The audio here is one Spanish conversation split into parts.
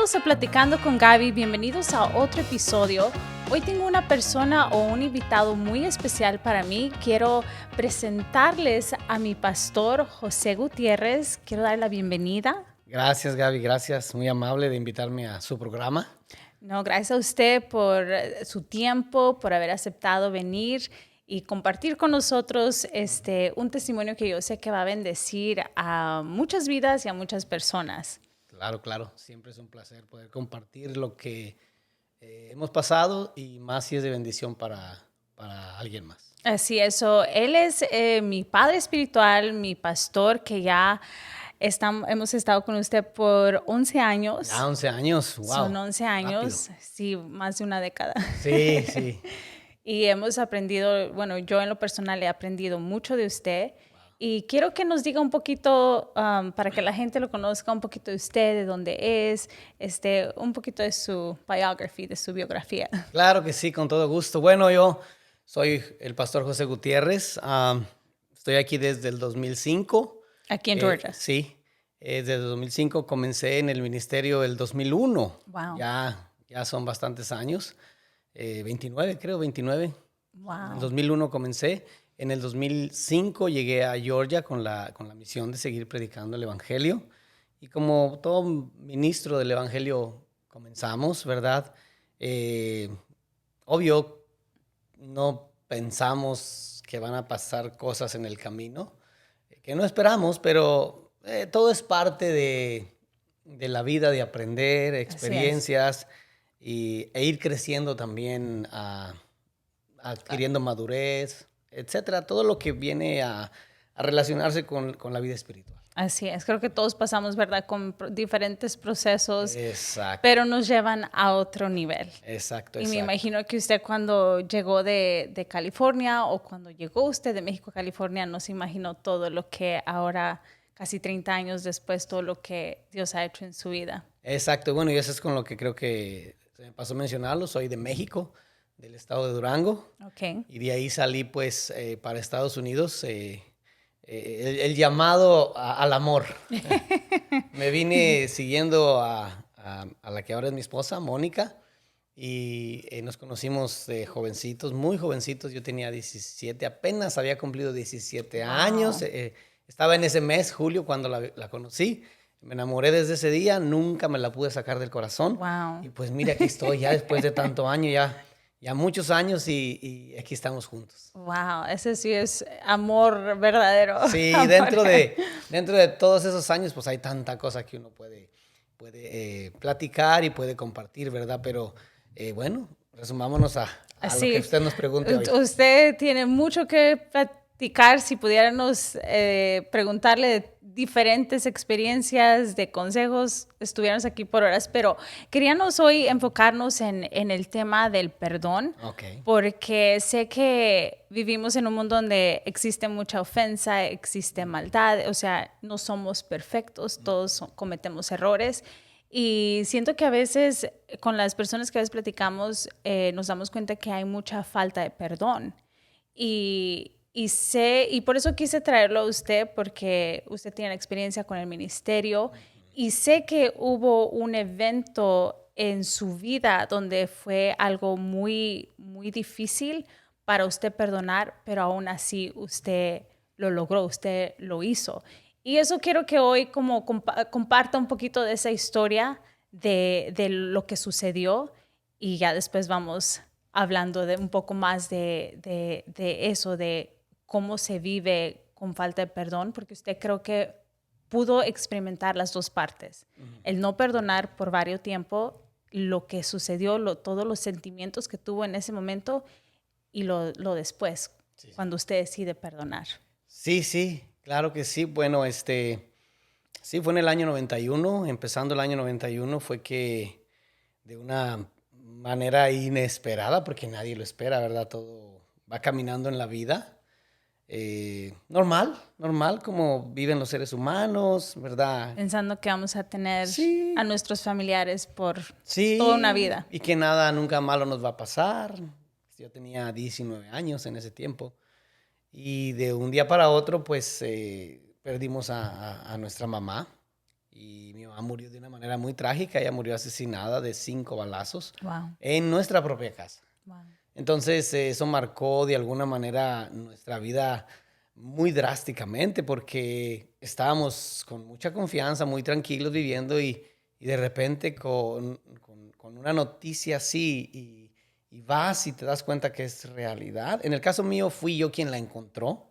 Bienvenidos a Platicando con Gaby, bienvenidos a otro episodio. Hoy tengo una persona o un invitado muy especial para mí. Quiero presentarles a mi pastor José Gutiérrez. Quiero darle la bienvenida. Gracias, Gaby, gracias. Muy amable de invitarme a su programa. No, gracias a usted por su tiempo, por haber aceptado venir y compartir con nosotros un testimonio que yo sé que va a bendecir a muchas vidas y a muchas personas. Claro, claro. Siempre es un placer poder compartir lo que hemos pasado y más si es de bendición para alguien más. Así es. Él es mi padre espiritual, mi pastor, que ya hemos estado con usted por 11 años. Ya 11 años, wow. Son 11 años, rápido. sí, más de una década. Sí, sí. Y hemos aprendido, bueno, yo en lo personal he aprendido mucho de usted. Y quiero que nos diga un poquito, para que la gente lo conozca, un poquito de usted, de dónde es, un poquito de su biography, de su biografía. Claro que sí, con todo gusto. Bueno, yo soy el pastor José Gutiérrez. Estoy aquí desde el 2005. Aquí en Georgia. Sí, desde el 2005 comencé en el ministerio el 2001. Wow. Ya son bastantes años. 29, creo, 29. Wow. En el 2001 comencé. En el 2005 llegué a Georgia con la misión de seguir predicando el Evangelio. Y como todo ministro del Evangelio comenzamos, ¿verdad? Obvio, no pensamos que van a pasar cosas en el camino, que no esperamos, pero todo es parte de la vida, de aprender, experiencias e ir creciendo también, adquiriendo madurez, etcétera. Todo lo que viene a relacionarse con la vida espiritual. Así es, creo que todos pasamos, ¿verdad?, con diferentes procesos, Exacto. Pero nos llevan a otro nivel. Exacto. Y me imagino que usted cuando llegó de California o cuando llegó usted de México a California, no se imaginó todo lo que ahora, casi 30 años después, todo lo que Dios ha hecho en su vida. Exacto, bueno, y eso es con lo que creo que se me pasó a mencionarlo. Soy de México, del estado de Durango. Okay. Y de ahí salí pues para Estados Unidos. El llamado al amor. Me vine siguiendo a la que ahora es mi esposa, Mónica, y nos conocimos de jovencitos, muy jovencitos. Yo tenía 17, apenas había cumplido 17 años. Estaba en ese mes, julio, cuando la conocí. Me enamoré desde ese día, nunca me la pude sacar del corazón. Wow. Y pues mira, aquí estoy ya después de tanto año, ya muchos años y aquí estamos juntos. Wow, ese sí es amor verdadero. Sí, dentro de todos esos años, pues hay tanta cosa que uno puede platicar y puede compartir, ¿verdad? Pero bueno, resumámonos a lo que usted nos pregunte hoy. Usted tiene mucho que platicar. Si pudiéramos preguntarle de diferentes experiencias, de consejos, estuviéramos aquí por horas, pero queríamos hoy enfocarnos en el tema del perdón, porque sé que vivimos en un mundo donde existe mucha ofensa, existe maldad, o sea, no somos perfectos, todos cometemos errores. Y siento que a veces con las personas que a veces platicamos nos damos cuenta que hay mucha falta de perdón. Y por eso quise traerlo a usted, porque usted tiene la experiencia con el ministerio y sé que hubo un evento en su vida donde fue algo muy, muy difícil para usted perdonar, pero aún así usted lo logró, usted lo hizo. Y eso quiero que hoy como comparta un poquito de esa historia de lo que sucedió y ya después vamos hablando de un poco más de eso, de cómo se vive con falta de perdón, porque usted creo que pudo experimentar las dos partes. El no perdonar por varios tiempo, lo que sucedió, todos los sentimientos que tuvo en ese momento y lo después, cuando usted decide perdonar. Sí, claro que sí. Bueno, sí, fue en el año 91, empezando el año 91, fue que de una manera inesperada, porque nadie lo espera, ¿verdad? Todo va caminando en la vida. Normal, como viven los seres humanos, ¿verdad? Pensando que vamos a tener a nuestros familiares por toda una vida. Y que nada, nunca malo nos va a pasar. Yo tenía 19 años en ese tiempo. Y de un día para otro, pues, perdimos a nuestra mamá. y mi mamá murió de una manera muy trágica. Ella murió asesinada de 5 balazos Wow. en nuestra propia casa. Wow. Entonces, eso marcó de alguna manera nuestra vida muy drásticamente porque estábamos con mucha confianza, muy tranquilos viviendo y de repente con una noticia así y vas y te das cuenta que es realidad. En el caso mío fui yo quien la encontró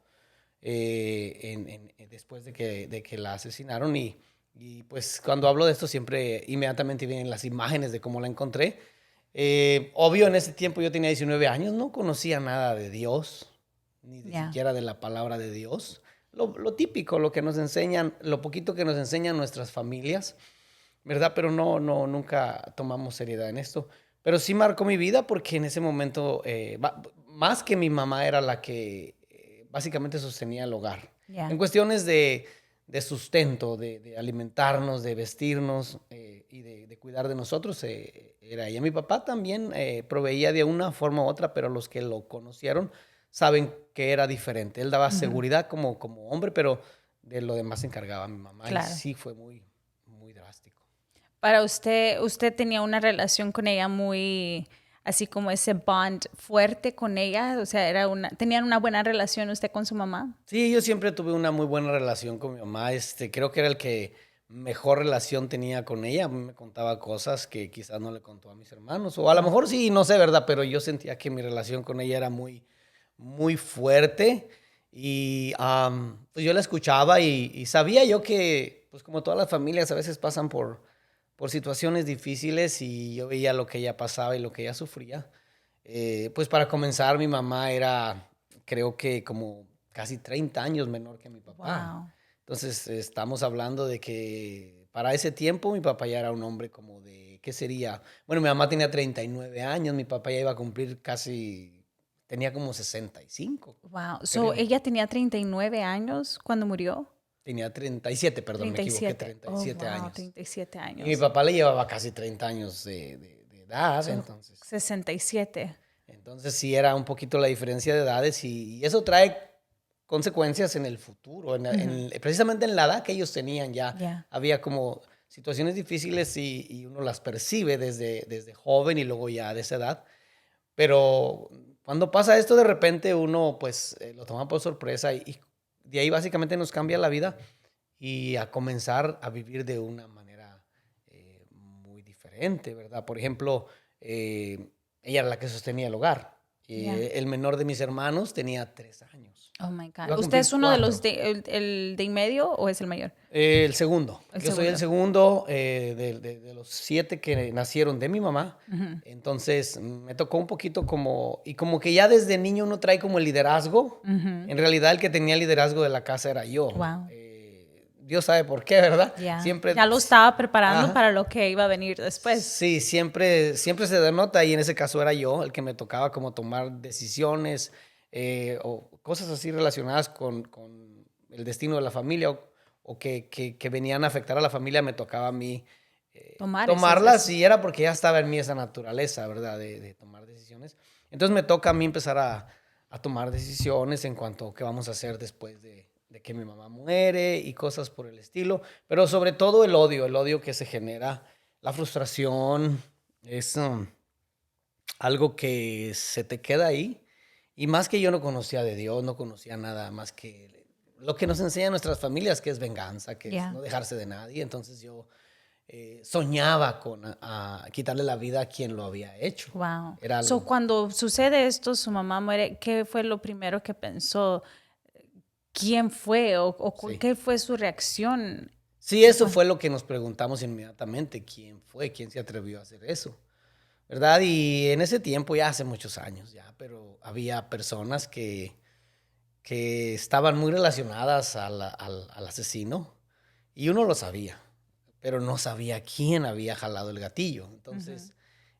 después de que la asesinaron y pues cuando hablo de esto siempre inmediatamente vienen las imágenes de cómo la encontré. Obvio, en ese tiempo yo tenía 19 años, no conocía nada de Dios, ni de siquiera de la palabra de Dios. Lo típico, lo que nos enseñan, lo poquito que nos enseñan nuestras familias, ¿verdad? Pero nunca tomamos seriedad en esto. Pero sí marcó mi vida porque en ese momento, más que mi mamá era la que básicamente sostenía el hogar. En cuestiones de sustento, de alimentarnos, de vestirnos y de cuidar de nosotros, era ella. Mi papá también proveía de una forma u otra, pero los que lo conocieron saben que era diferente. Él daba seguridad como hombre, pero de lo demás se encargaba mi mamá. Claro. Y sí fue muy, muy drástico. Para usted tenía una relación con ella muy, así como ese bond fuerte con ella, o sea, tenían una buena relación usted con su mamá. Sí, yo siempre tuve una muy buena relación con mi mamá. Creo que era el que mejor relación tenía con ella. Me contaba cosas que quizás no le contó a mis hermanos. O a lo mejor sí, no sé, ¿verdad? Pero yo sentía que mi relación con ella era muy, muy fuerte. Y pues yo la escuchaba y sabía yo que, pues como todas las familias, a veces pasan por situaciones difíciles y yo veía lo que ella pasaba y lo que ella sufría. Pues para comenzar, mi mamá era, creo que como casi 30 años menor que mi papá. Wow. Entonces, estamos hablando de que para ese tiempo mi papá ya era un hombre como de, ¿qué sería? Bueno, mi mamá tenía 39 años, mi papá ya iba a cumplir tenía como 65. Wow. So, Creo. ella tenía 39 años cuando murió. Tenía 37, perdón, me equivoqué, 37. 37 Oh, wow, años. 37 Y mi años. papá le llevaba casi 30 años de edad, So, entonces. 67. Entonces sí era un poquito la diferencia de edades y eso trae consecuencias en el futuro, precisamente en la edad que ellos tenían ya. Yeah. Había como situaciones difíciles y uno las percibe desde joven y luego ya de esa edad. Pero cuando pasa esto de repente uno pues lo toma por sorpresa y de ahí básicamente nos cambia la vida y a comenzar a vivir de una manera muy diferente, ¿verdad? Por ejemplo, ella era la que sostenía el hogar. Yeah. El menor de mis hermanos tenía 3 años. Oh my Iba a God. ¿Usted cumplir es uno de 4. los el de en medio o es el mayor? El segundo. El Yo soy el segundo. segundo de los 7 que nacieron de mi mamá. Entonces me tocó un poquito y como que ya desde niño uno trae como el liderazgo. En realidad el que tenía el liderazgo de la casa era yo. Wow. Dios sabe por qué, ¿verdad? Yeah. Siempre, Ya lo estaba preparando ajá, para lo que iba a venir después. Sí, siempre se denota y en ese caso era yo el que me tocaba como tomar decisiones o cosas así relacionadas con el destino de la familia o que venían a afectar a la familia, me tocaba a mí tomarlas y era porque ya estaba en mí esa naturaleza, ¿verdad? De tomar decisiones. Entonces me toca a mí empezar a tomar decisiones en cuanto a qué vamos a hacer después de que mi mamá muere y cosas por el estilo, pero sobre todo el odio que se genera, la frustración, es algo que se te queda ahí. Y más que yo no conocía de Dios, no conocía nada más que lo que nos enseñan nuestras familias, que es venganza, que es no dejarse de nadie. Entonces yo soñaba con quitarle la vida a quien lo había hecho. Wow. Era algo... So, cuando sucede esto, su mamá muere, ¿qué fue lo primero que pensó? ¿Quién fue o Sí. qué fue su reacción? Sí, eso fue lo que nos preguntamos inmediatamente. ¿Quién fue? ¿Quién se atrevió a hacer eso? ¿Verdad? Y en ese tiempo, ya hace muchos años ya, pero había personas que estaban muy relacionadas al asesino y uno lo sabía, pero no sabía quién había jalado el gatillo. Entonces,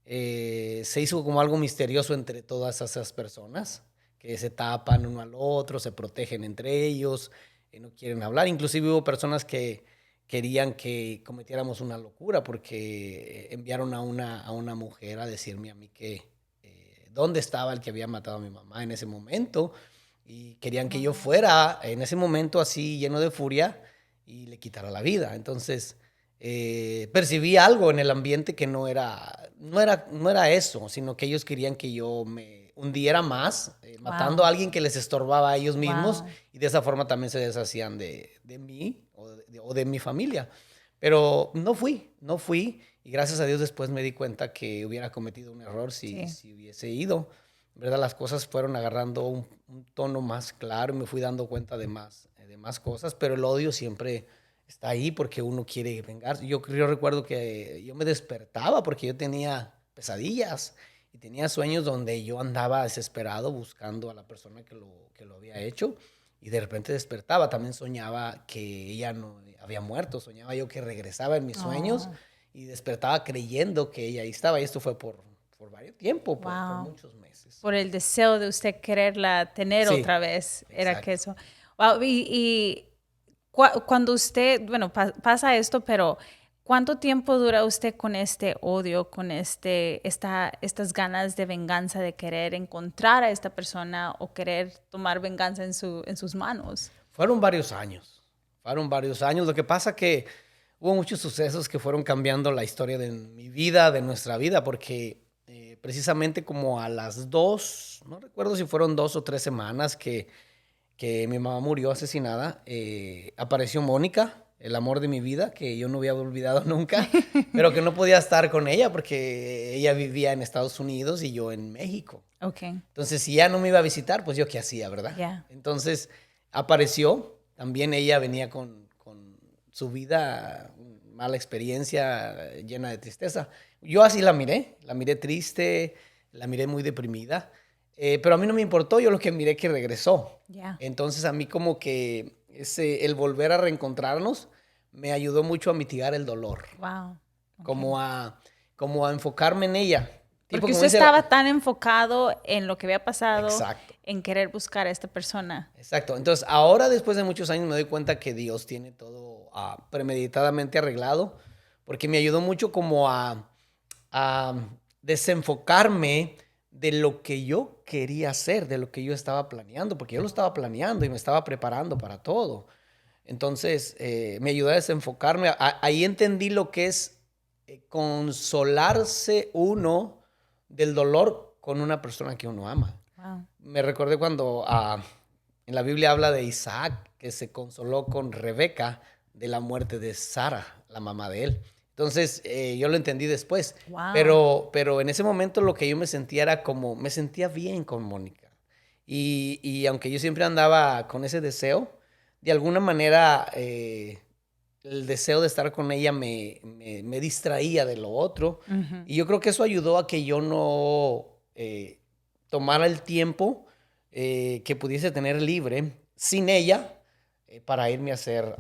se hizo como algo misterioso entre todas esas personas que se tapan uno al otro, se protegen entre ellos, no quieren hablar. Inclusive hubo personas que querían que cometiéramos una locura porque enviaron a una mujer a decirme a mí que dónde estaba el que había matado a mi mamá en ese momento y querían que yo fuera en ese momento así lleno de furia y le quitara la vida. Entonces percibí algo en el ambiente que no era eso, sino que ellos querían que yo me hundiera más, matando a alguien que les estorbaba a ellos mismos, y de esa forma también se deshacían de mí o de mi familia. Pero no fui, y gracias a Dios después me di cuenta que hubiera cometido un error si hubiese ido, ¿verdad? Las cosas fueron agarrando un tono más claro y me fui dando cuenta de más cosas, pero el odio siempre está ahí porque uno quiere vengar. Yo recuerdo que yo me despertaba porque yo tenía pesadillas y tenía sueños donde yo andaba desesperado buscando a la persona que lo había hecho, y de repente despertaba. También soñaba que ella no había muerto, soñaba yo que regresaba en mis sueños y despertaba creyendo que ella ahí estaba, y esto fue por varios tiempo, por muchos meses. Por el deseo de usted quererla tener otra vez, era exacto. que eso. Wow, y cuando usted, bueno, pasa esto, pero ¿cuánto tiempo dura usted con este odio, con estas ganas de venganza, de querer encontrar a esta persona o querer tomar venganza en sus manos? Fueron varios años. Lo que pasa que hubo muchos sucesos que fueron cambiando la historia de mi vida, de nuestra vida, porque precisamente como a las 2, no recuerdo si fueron 2 o 3 semanas que mi mamá murió asesinada, apareció Mónica, el amor de mi vida, que yo no había olvidado nunca, pero que no podía estar con ella porque ella vivía en Estados Unidos y yo en México. Okay. Entonces, si ya no me iba a visitar, pues yo qué hacía, ¿verdad? Yeah. Entonces, apareció. También ella venía con su vida, mala experiencia, llena de tristeza. Yo así la miré triste, la miré muy deprimida. Pero a mí no me importó, yo lo que miré que regresó. Yeah. Entonces a mí como que el volver a reencontrarnos me ayudó mucho a mitigar el dolor. Wow. Okay. Como a enfocarme en ella. Porque usted estaba tan enfocado en lo que había pasado, exacto, en querer buscar a esta persona. Exacto. Entonces ahora, después de muchos años, me doy cuenta que Dios tiene todo premeditadamente arreglado, porque me ayudó mucho como a desenfocarme de lo que yo quería hacer, de lo que yo estaba planeando, porque yo lo estaba planeando y me estaba preparando para todo. Entonces, me ayudó a desenfocarme. Ahí entendí lo que es consolarse uno del dolor con una persona que uno ama. Wow. Me recordé cuando en la Biblia habla de Isaac, que se consoló con Rebeca de la muerte de Sara, la mamá de él. Entonces, yo lo entendí después. Wow. Pero en ese momento lo que yo me sentía era como, me sentía bien con Mónica. Y aunque yo siempre andaba con ese deseo, de alguna manera el deseo de estar con ella me distraía de lo otro. Uh-huh. Y yo creo que eso ayudó a que yo no tomara el tiempo que pudiese tener libre sin ella, para irme a hacer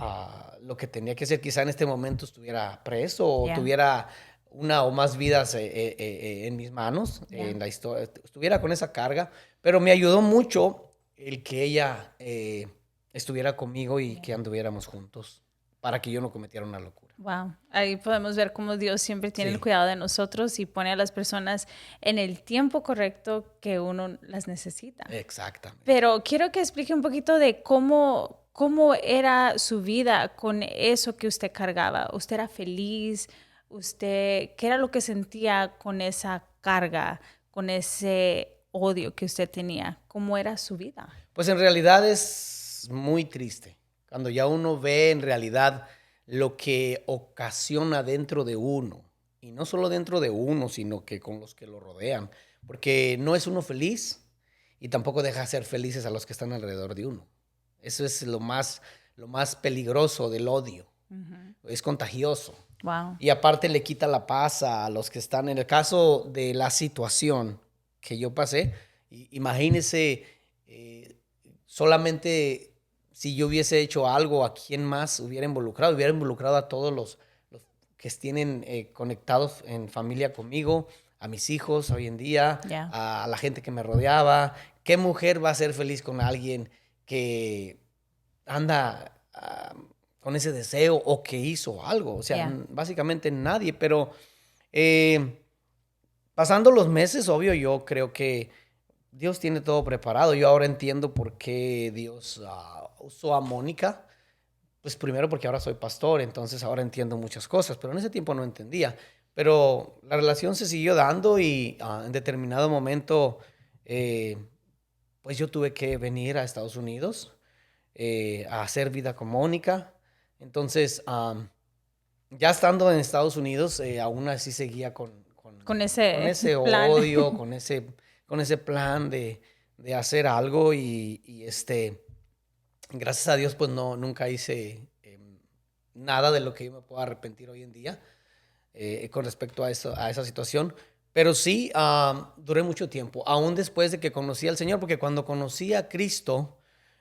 lo que tenía que hacer. Quizá en este momento estuviera preso o tuviera una o más vidas en mis manos, en la historia, estuviera con esa carga, pero me ayudó mucho el que ella estuviera conmigo y que anduviéramos juntos para que yo no cometiera una locura. Wow, ahí podemos ver cómo Dios siempre tiene el cuidado de nosotros y pone a las personas en el tiempo correcto que uno las necesita. Exactamente. Pero quiero que explique un poquito de cómo era su vida con eso que usted cargaba. ¿Usted era feliz? ¿Qué era lo que sentía con esa carga, con ese odio que usted tenía? ¿Cómo era su vida? Pues en realidad es muy triste. Cuando ya uno ve en realidad lo que ocasiona dentro de uno. Y no solo dentro de uno, sino que con los que lo rodean. Porque no es uno feliz y tampoco deja ser felices a los que están alrededor de uno. Eso es lo más peligroso del odio. Uh-huh. Es contagioso. Wow. Y aparte le quita la paz a los que están. En el caso de la situación que yo pasé, imagínese solamente si yo hubiese hecho algo, ¿a quién más hubiera involucrado? Hubiera involucrado a todos los que tienen conectados en familia conmigo, a mis hijos hoy en día, a la gente que me rodeaba. ¿Qué mujer va a ser feliz con alguien que anda con ese deseo o que hizo algo? O sea, básicamente nadie, pero pasando los meses, obvio, yo creo que Dios tiene todo preparado. Yo ahora entiendo por qué Dios usó a Mónica pues primero porque ahora soy pastor, entonces ahora entiendo muchas cosas, pero en ese tiempo no entendía. Pero la relación se siguió dando y en determinado momento, pues yo tuve que venir a Estados Unidos a hacer vida con Mónica. Entonces, ya estando en Estados Unidos, aún así seguía Con con ese ese plan. odio, con ese plan de hacer algo gracias a Dios, pues no, nunca hice nada de lo que yo me puedo arrepentir hoy en día con respecto a esa situación. Pero sí, duré mucho tiempo, aún después de que conocí al Señor, porque cuando conocí a Cristo,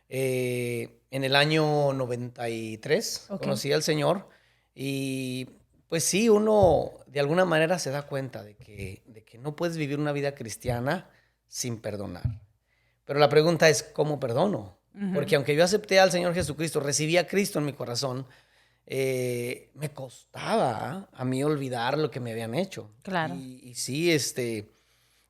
en el año 93, Okay. conocí al Señor y pues sí, uno de alguna manera se da cuenta de que no puedes vivir una vida cristiana sin perdonar. Pero la pregunta es, ¿cómo perdono? Porque aunque yo acepté al Señor Jesucristo, recibí a Cristo en mi corazón, me costaba a mí olvidar lo que me habían hecho. Claro. Y sí,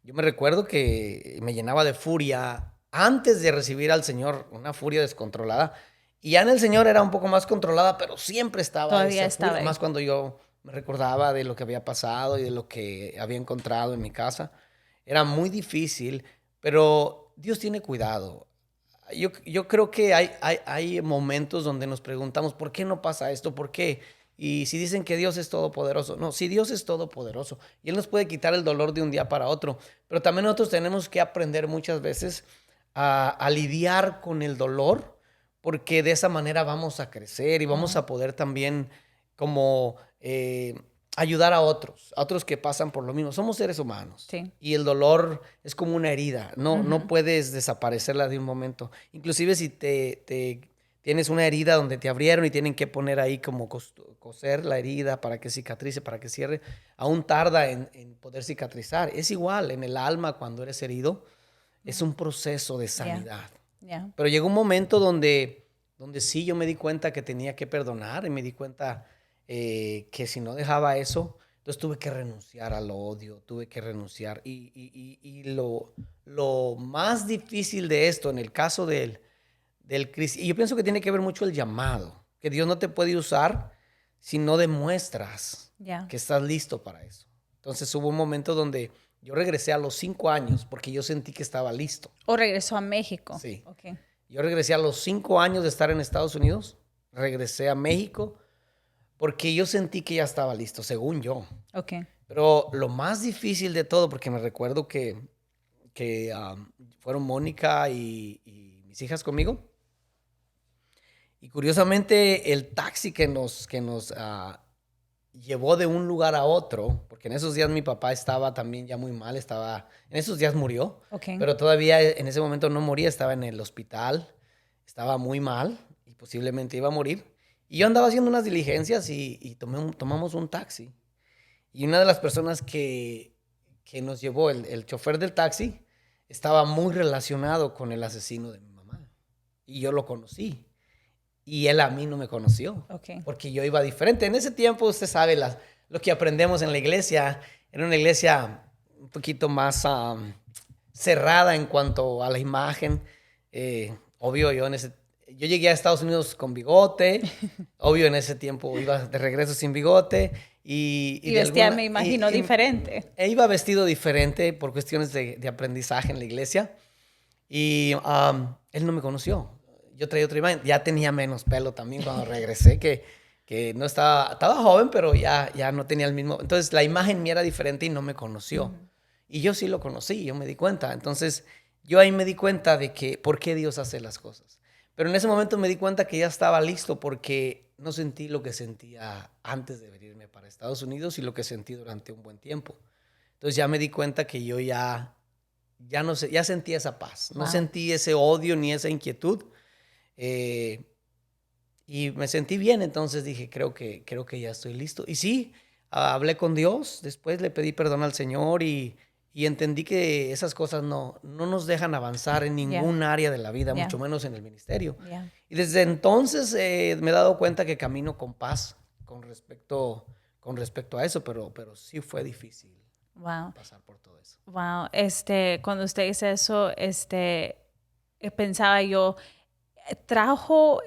yo me recuerdo que me llenaba de furia antes de recibir al Señor, una furia descontrolada. Y ya en el Señor era un poco más controlada, pero siempre estaba Todavía esa estaba furia, ahí. más cuando yo me recordaba de lo que había pasado y de lo que había encontrado en mi casa. Era muy difícil, pero Dios tiene cuidado. Yo creo que hay momentos donde nos preguntamos, ¿por qué no pasa esto? ¿Por qué? Y si dicen que Dios es todopoderoso, no, si Dios es todopoderoso y Él nos puede quitar el dolor de un día para otro, pero también nosotros tenemos que aprender muchas veces a lidiar con el dolor, porque de esa manera vamos a crecer y vamos a poder también como ayudar a otros que pasan por lo mismo. Somos seres humanos. Sí. Y el dolor es como una herida, no puedes desaparecerla de un momento. Inclusive si tienes una herida donde te abrieron y tienen que poner ahí como coser la herida para que cicatrice, para que cierre, aún tarda en poder cicatrizar. Es igual en el alma cuando eres herido, es un proceso de sanidad. Yeah. Pero llegó un momento donde sí yo me di cuenta que tenía que perdonar y me di cuenta que si no dejaba eso, entonces tuve que renunciar al odio, tuve que renunciar. Y lo más difícil de esto, en el caso del cristiano, y yo pienso que tiene que ver mucho el llamado, que Dios no te puede usar si no demuestras que estás listo para eso. Entonces hubo un momento donde yo regresé a los 5 años porque yo sentí que estaba listo. ¿O regresó a México? Sí. Okay. Yo regresé a los 5 años de estar en Estados Unidos, regresé a México porque yo sentí que ya estaba listo, según yo. Okay. Pero lo más difícil de todo, porque me recuerdo que fueron Mónica y mis hijas conmigo. Y curiosamente el taxi que nos llevó de un lugar a otro, porque en esos días mi papá estaba también ya muy mal, en esos días murió, Okay. pero todavía en ese momento no moría, estaba en el hospital, estaba muy mal y posiblemente iba a morir. Y yo andaba haciendo unas diligencias y tomamos un taxi. Y una de las personas que nos llevó, el chofer del taxi, estaba muy relacionado con el asesino de mi mamá. Y yo lo conocí. Y él a mí no me conoció. Okay. Porque yo iba diferente. En ese tiempo, usted sabe, lo que aprendemos en la iglesia, era una iglesia un poquito más cerrada en cuanto a la imagen. Obvio, yo llegué a Estados Unidos con bigote. Obvio, en ese tiempo iba de regreso sin bigote. Y vestía, me imagino, diferente. Iba vestido diferente por cuestiones de aprendizaje en la iglesia. Y él no me conoció. Yo traía otra imagen. Ya tenía menos pelo también cuando regresé, que no estaba joven, pero ya no tenía el mismo. Entonces la imagen mía era diferente y no me conoció. Y yo sí lo conocí, yo me di cuenta. Entonces yo ahí me di cuenta de que por qué Dios hace las cosas. Pero en ese momento me di cuenta que ya estaba listo porque no sentí lo que sentía antes de venirme para Estados Unidos y lo que sentí durante un buen tiempo. Entonces ya me di cuenta que yo ya no sé, ya sentí esa paz. No sentí ese odio ni esa inquietud. Y me sentí bien, entonces dije, creo que ya estoy listo. Y sí, hablé con Dios, después le pedí perdón al Señor y entendí que esas cosas no nos dejan avanzar en ningún área de la vida, mucho menos en el ministerio. Y desde entonces me he dado cuenta que camino con paz con respecto a eso, pero sí fue difícil pasar por todo eso. Wow. Cuando usted dice eso, pensaba yo, trajo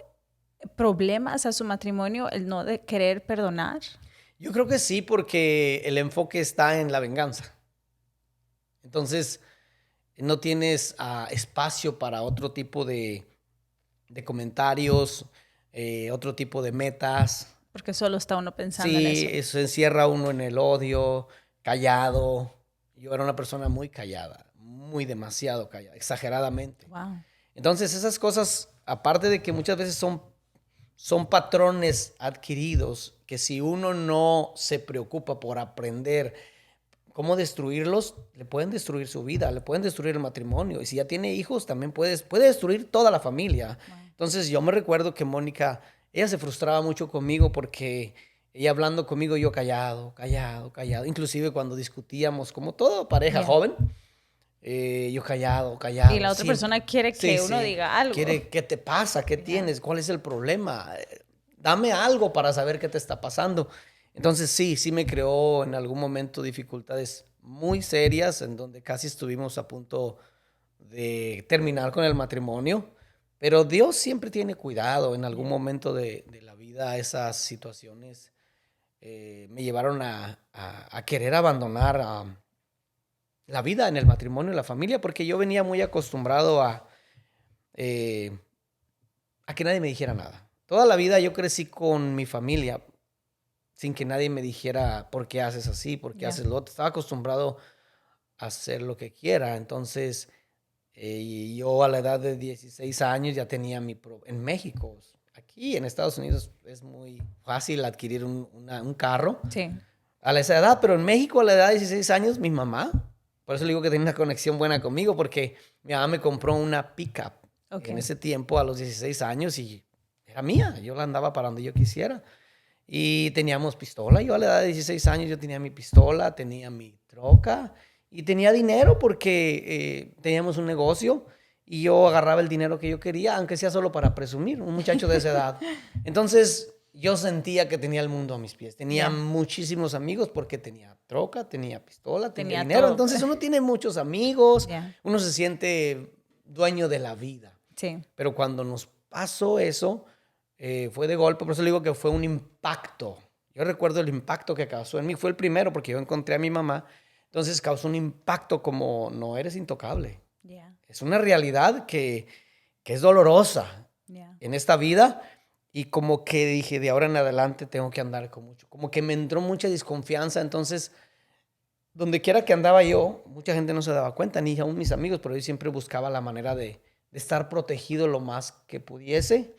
problemas a su matrimonio el no de querer perdonar? Yo creo que sí, porque el enfoque está en la venganza. Entonces, no tienes espacio para otro tipo de comentarios, otro tipo de metas. Porque solo está uno pensando en Sí, eso. eso encierra uno en el odio, callado. Yo era una persona muy callada, muy demasiado callada, exageradamente. Wow. Entonces, esas cosas, aparte de que muchas veces son patrones adquiridos, que si uno no se preocupa por aprender cómo destruirlos, le pueden destruir su vida, le pueden destruir el matrimonio. Y si ya tiene hijos, también puede destruir toda la familia. Wow. Entonces, yo me recuerdo que Mónica, ella se frustraba mucho conmigo porque ella hablando conmigo, yo callado, callado, callado. Inclusive cuando discutíamos, como toda pareja joven, yo callado, callado. Y la otra siempre. persona quiere que uno diga algo. Quiere, ¿qué te pasa? ¿Qué tienes? ¿Cuál es el problema? Dame algo para saber qué te está pasando. Entonces sí me creó en algún momento dificultades muy serias en donde casi estuvimos a punto de terminar con el matrimonio. Pero Dios siempre tiene cuidado. En algún momento de la vida esas situaciones me llevaron a querer abandonar la vida en el matrimonio y la familia, porque yo venía muy acostumbrado a que nadie me dijera nada. Toda la vida yo crecí con mi familia sin que nadie me dijera por qué haces así, por qué haces lo otro. Estaba acostumbrado a hacer lo que quiera. Entonces, yo a la edad de 16 años ya tenía en México. Aquí en Estados Unidos es muy fácil adquirir un carro a esa edad, pero en México a la edad de 16 años mi mamá, por eso le digo que tenía una conexión buena conmigo, porque mi mamá me compró una pickup en ese tiempo a los 16 años y era mía. Yo la andaba para donde yo quisiera. Y teníamos pistola. Yo a la edad de 16 años yo tenía mi pistola, tenía mi troca y tenía dinero porque teníamos un negocio y yo agarraba el dinero que yo quería, aunque sea solo para presumir, un muchacho de esa edad. Entonces yo sentía que tenía el mundo a mis pies. Tenía muchísimos amigos porque tenía troca, tenía pistola, tenía dinero. Todo. Entonces uno tiene muchos amigos, uno se siente dueño de la vida. Sí. Pero cuando nos pasó eso, fue de golpe, por eso le digo que fue un impacto. Yo recuerdo el impacto que causó en mí. Fue el primero porque yo encontré a mi mamá. Entonces causó un impacto como no eres intocable. Es una realidad que es dolorosa en esta vida. Y como que dije, de ahora en adelante tengo que andar con mucho. Como que me entró mucha desconfianza. Entonces, donde quiera que andaba yo, mucha gente no se daba cuenta, ni aún mis amigos, pero yo siempre buscaba la manera de estar protegido lo más que pudiese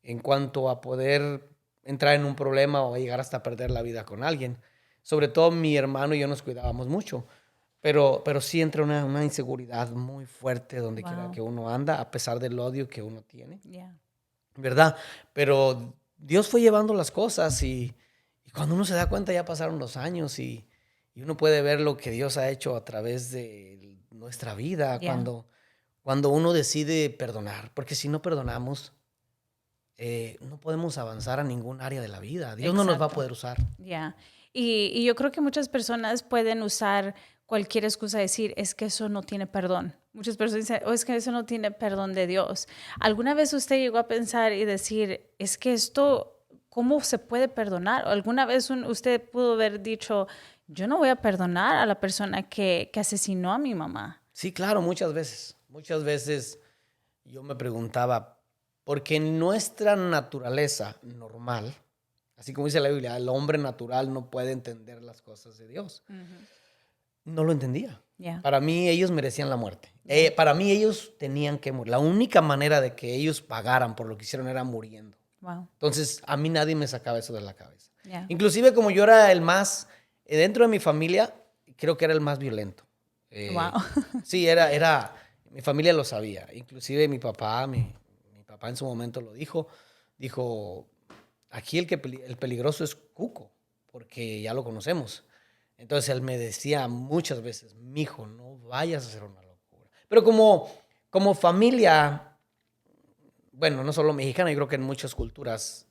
en cuanto a poder entrar en un problema o llegar hasta perder la vida con alguien. Sobre todo mi hermano y yo nos cuidábamos mucho. Pero sí entra una inseguridad muy fuerte donde quiera que uno anda, a pesar del odio que uno tiene. ¿Verdad? Pero Dios fue llevando las cosas y cuando uno se da cuenta ya pasaron los años y uno puede ver lo que Dios ha hecho a través de nuestra vida cuando uno decide perdonar. Porque si no perdonamos, no podemos avanzar a ningún área de la vida. Dios no nos va a poder usar. Y yo creo que muchas personas pueden usar cualquier excusa, decir, es que eso no tiene perdón. Muchas personas dicen, es que eso no tiene perdón de Dios. ¿Alguna vez usted llegó a pensar y decir, es que esto, ¿cómo se puede perdonar? ¿O alguna vez usted pudo haber dicho, yo no voy a perdonar a la persona que asesinó a mi mamá? Sí, claro, muchas veces. Muchas veces yo me preguntaba, porque en nuestra naturaleza normal, así como dice la Biblia, el hombre natural no puede entender las cosas de Dios. No lo entendía. Para mí ellos merecían la muerte. Para mí ellos tenían que morir. La única manera de que ellos pagaran por lo que hicieron era muriendo. Entonces a mí nadie me sacaba eso de la cabeza. Inclusive como yo era el más, dentro de mi familia, creo que era el más violento. Sí, mi familia lo sabía. Inclusive mi papá en su momento lo dijo. Dijo, aquí el peligroso es Cuco, porque ya lo conocemos. Entonces él me decía muchas veces, mijo, no vayas a hacer una locura. Pero como familia, bueno, no solo mexicana, yo creo que en muchas culturas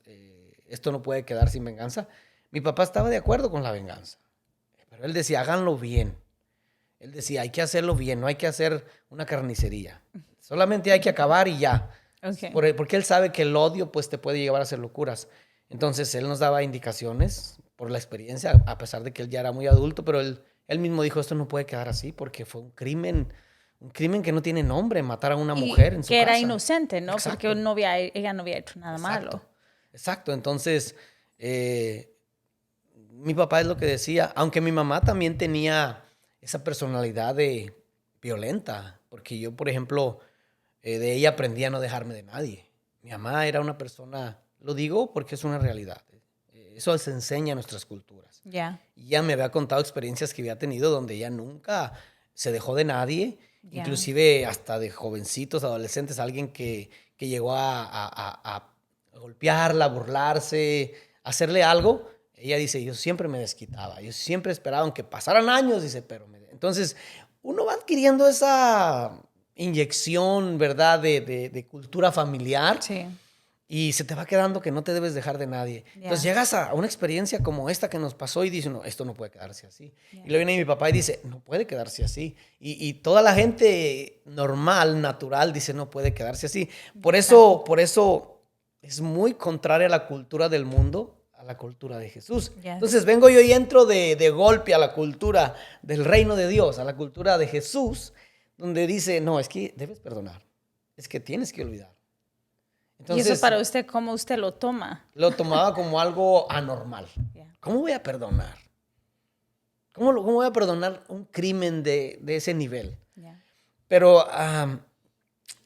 esto no puede quedar sin venganza. Mi papá estaba de acuerdo con la venganza, pero él decía, háganlo bien. Él decía, hay que hacerlo bien, no hay que hacer una carnicería. Solamente hay que acabar y ya. Okay. Porque él sabe que el odio pues te puede llevar a hacer locuras. Entonces él nos daba indicaciones por la experiencia, a pesar de que él ya era muy adulto, pero él mismo dijo, esto no puede quedar así porque fue un crimen que no tiene nombre, matar a una mujer en su que casa. era inocente, ¿no? Exacto. Porque ella no había hecho nada malo. Exacto, entonces mi papá es lo que decía, aunque mi mamá también tenía esa personalidad violenta, porque yo, por ejemplo, de ella aprendí a no dejarme de nadie. Mi mamá era una persona, lo digo porque es una realidad, eso se enseña en nuestras culturas. Yeah. Y ella me había contado experiencias que había tenido donde ella nunca se dejó de nadie, inclusive hasta de jovencitos, adolescentes, alguien que llegó a golpearla, burlarse, hacerle algo. Ella dice, yo siempre me desquitaba, yo siempre esperaba, aunque pasaran años, dice, pero... Entonces, uno va adquiriendo esa inyección, ¿verdad?, de cultura familiar. Sí. Y se te va quedando que no te debes dejar de nadie. Yeah. Entonces llegas a una experiencia como esta que nos pasó y dices, no, esto no puede quedarse así. Yeah. Y luego viene mi papá y dice, no puede quedarse así. Y toda la gente normal, natural, dice, no puede quedarse así. Por eso es muy contraria a la cultura del mundo, a la cultura de Jesús. Yes. Entonces vengo yo y entro de golpe a la cultura del reino de Dios, a la cultura de Jesús, donde dice, no, es que debes perdonar, es que tienes que olvidar. Entonces, ¿y eso para usted cómo usted lo toma? Lo tomaba como algo anormal. Yeah. ¿Cómo voy a perdonar? ¿Cómo voy a perdonar un crimen de ese nivel? Yeah. Pero